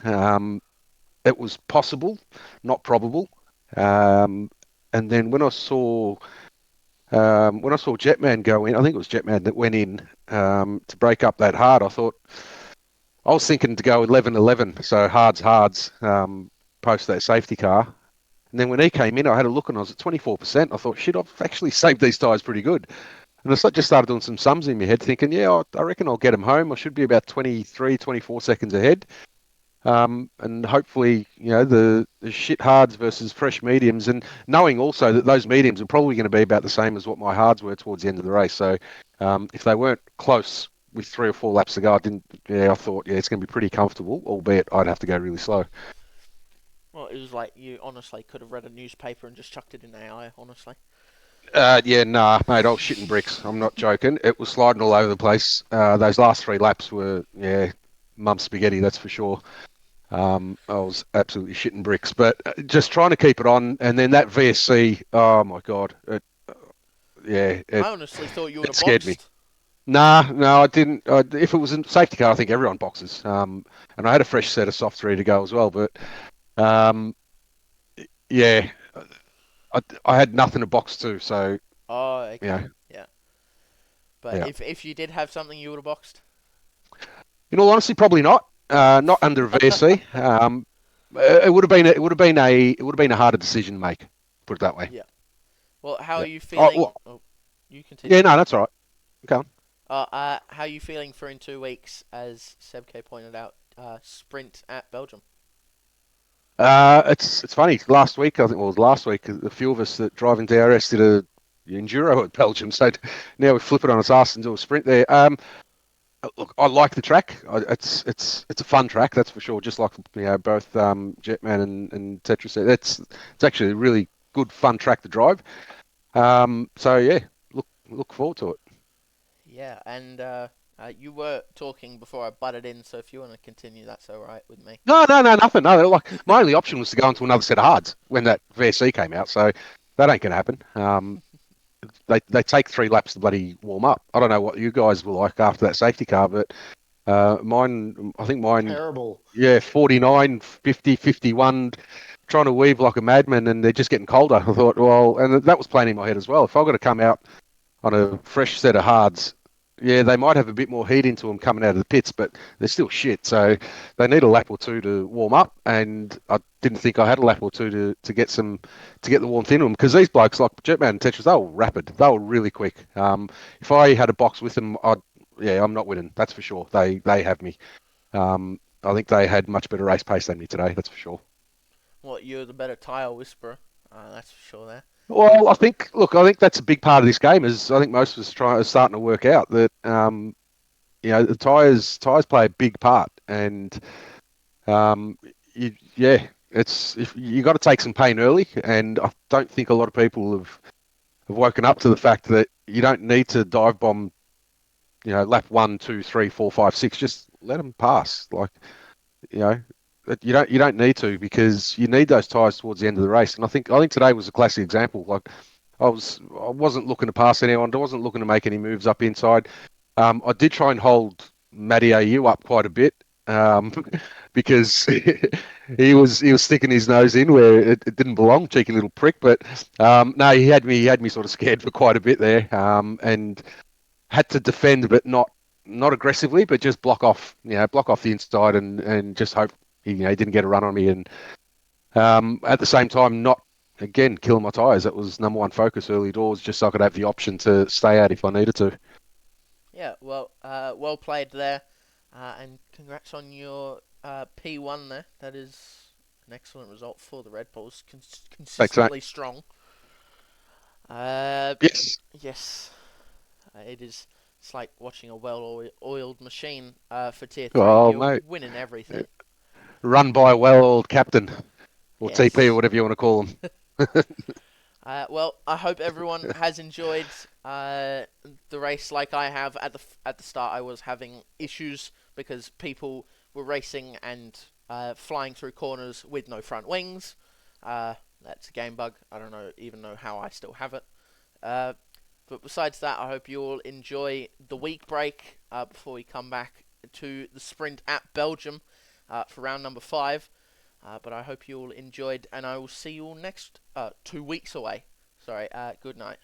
It was possible, not probable. Um, and then when I saw Jetman go in, I think it was Jetman that went in to break up that hard. I was thinking to go 11-11, so hards post that safety car. And then when he came in, I had a look and I was at 24%. I thought, shit, I've actually saved these tyres pretty good. And I just started doing some sums in my head, thinking, yeah, I reckon I'll get them home. I should be about 23, 24 seconds ahead. And hopefully, the shit hards versus fresh mediums, and knowing also that those mediums are probably going to be about the same as what my hards were towards the end of the race. So if they weren't close with 3 or 4 laps to go, I thought, yeah, it's going to be pretty comfortable, albeit I'd have to go really slow. Well, it was like you honestly could have read a newspaper and just chucked it in AI, honestly. Yeah, nah, mate, I was shitting bricks. I'm not joking. It was sliding all over the place. Those last 3 laps were, yeah, mum spaghetti, that's for sure. I was absolutely shitting bricks, but just trying to keep it on. And then that VSC, oh my God, I it honestly thought you would have scared me. boxed. Nah, no, I didn't. If it was a safety car, I think everyone boxes. And I had a fresh set of soft 3 to go as well. But um, yeah, I had nothing to box to. So Oh, yeah, okay. Yeah. But yeah. if you did have something, you would have boxed. In all honesty, probably not. Not under a VSC. It would have been a harder decision to make. Put it that way. Yeah. Well, how are Yeah. you Oh, feeling? well, Oh, you continue. yeah, no, that's all right. Okay. How are you feeling for in 2 weeks, as Sebk pointed out, sprint at Belgium? It's funny. Last week, I think, well, it was last week, a few of us that drive in DRS did a enduro at Belgium. So now we flip it on its ass and do a sprint there. Look, I like the track. It's a fun track, that's for sure. Just like both Jetman and Tetris said, it's actually a really good fun track to drive. So yeah, look forward to it. Yeah, and you were talking before I butted in, so if you want to continue, that's all right with me. No, nothing. No, like my only option was to go into another set of hards when that VSC came out. So that ain't gonna happen. They take 3 laps to bloody warm up. I don't know what you guys were like after that safety car, but I think mine, Terrible. yeah, 49, 50, 51, trying to weave like a madman, and they're just getting colder. I thought, well, and that was playing in my head as well. If I've got to come out on a fresh set of hards, yeah, they might have a bit more heat into them coming out of the pits, but they're still shit. So they need a lap or two to warm up, and I didn't think I had a lap or two to get the warmth into them, because these blokes like Jetman and Tetris, they were rapid, they were really quick. If I had a box with them, I'm not winning, that's for sure. They have me. I think they had much better race pace than me today, that's for sure. What, you're the better tire whisperer, that's for sure there. Well, I think that's a big part of this game. Is I think most of us starting to work out that the tires play a big part, and um, it's if you got to take some pain early, and I don't think a lot of people have woken up to the fact that you don't need to dive bomb, lap 1, 2, 3, 4, 5, 6. Just let them pass. Like, you know, you don't need to, because you need those tires towards the end of the race. And I think today was a classic example. Like, I wasn't looking to pass anyone. I wasn't looking to make any moves up inside. I did try and hold Matty AU up quite a bit, because he was sticking his nose in where it didn't belong, cheeky little prick. But no, he had me sort of scared for quite a bit there, and had to defend, but not aggressively, but just block off the inside, and just hope he didn't get a run on me, and at the same time not again killing my tyres. That was number one focus early doors, just so I could have the option to stay out if I needed to. Yeah, well played there, and congrats on your P1 there. That is an excellent result for the Red Bulls, Thanks, mate. consistently strong. Yes. Yes, it is. It's like watching a well-oiled machine for Tier 3. Oh, You're mate. winning everything. Run by a well-oiled captain, or TP, or Yes. whatever you want to call them. Well, I hope everyone has enjoyed the race like I have. At the start, I was having issues because people were racing and flying through corners with no front wings. That's a game bug. I don't even know how I still have it. But besides that, I hope you all enjoy the week break before we come back to the sprint at Belgium for round number 5. But I hope you all enjoyed, and I will see you all next 2 weeks away. Sorry, good night.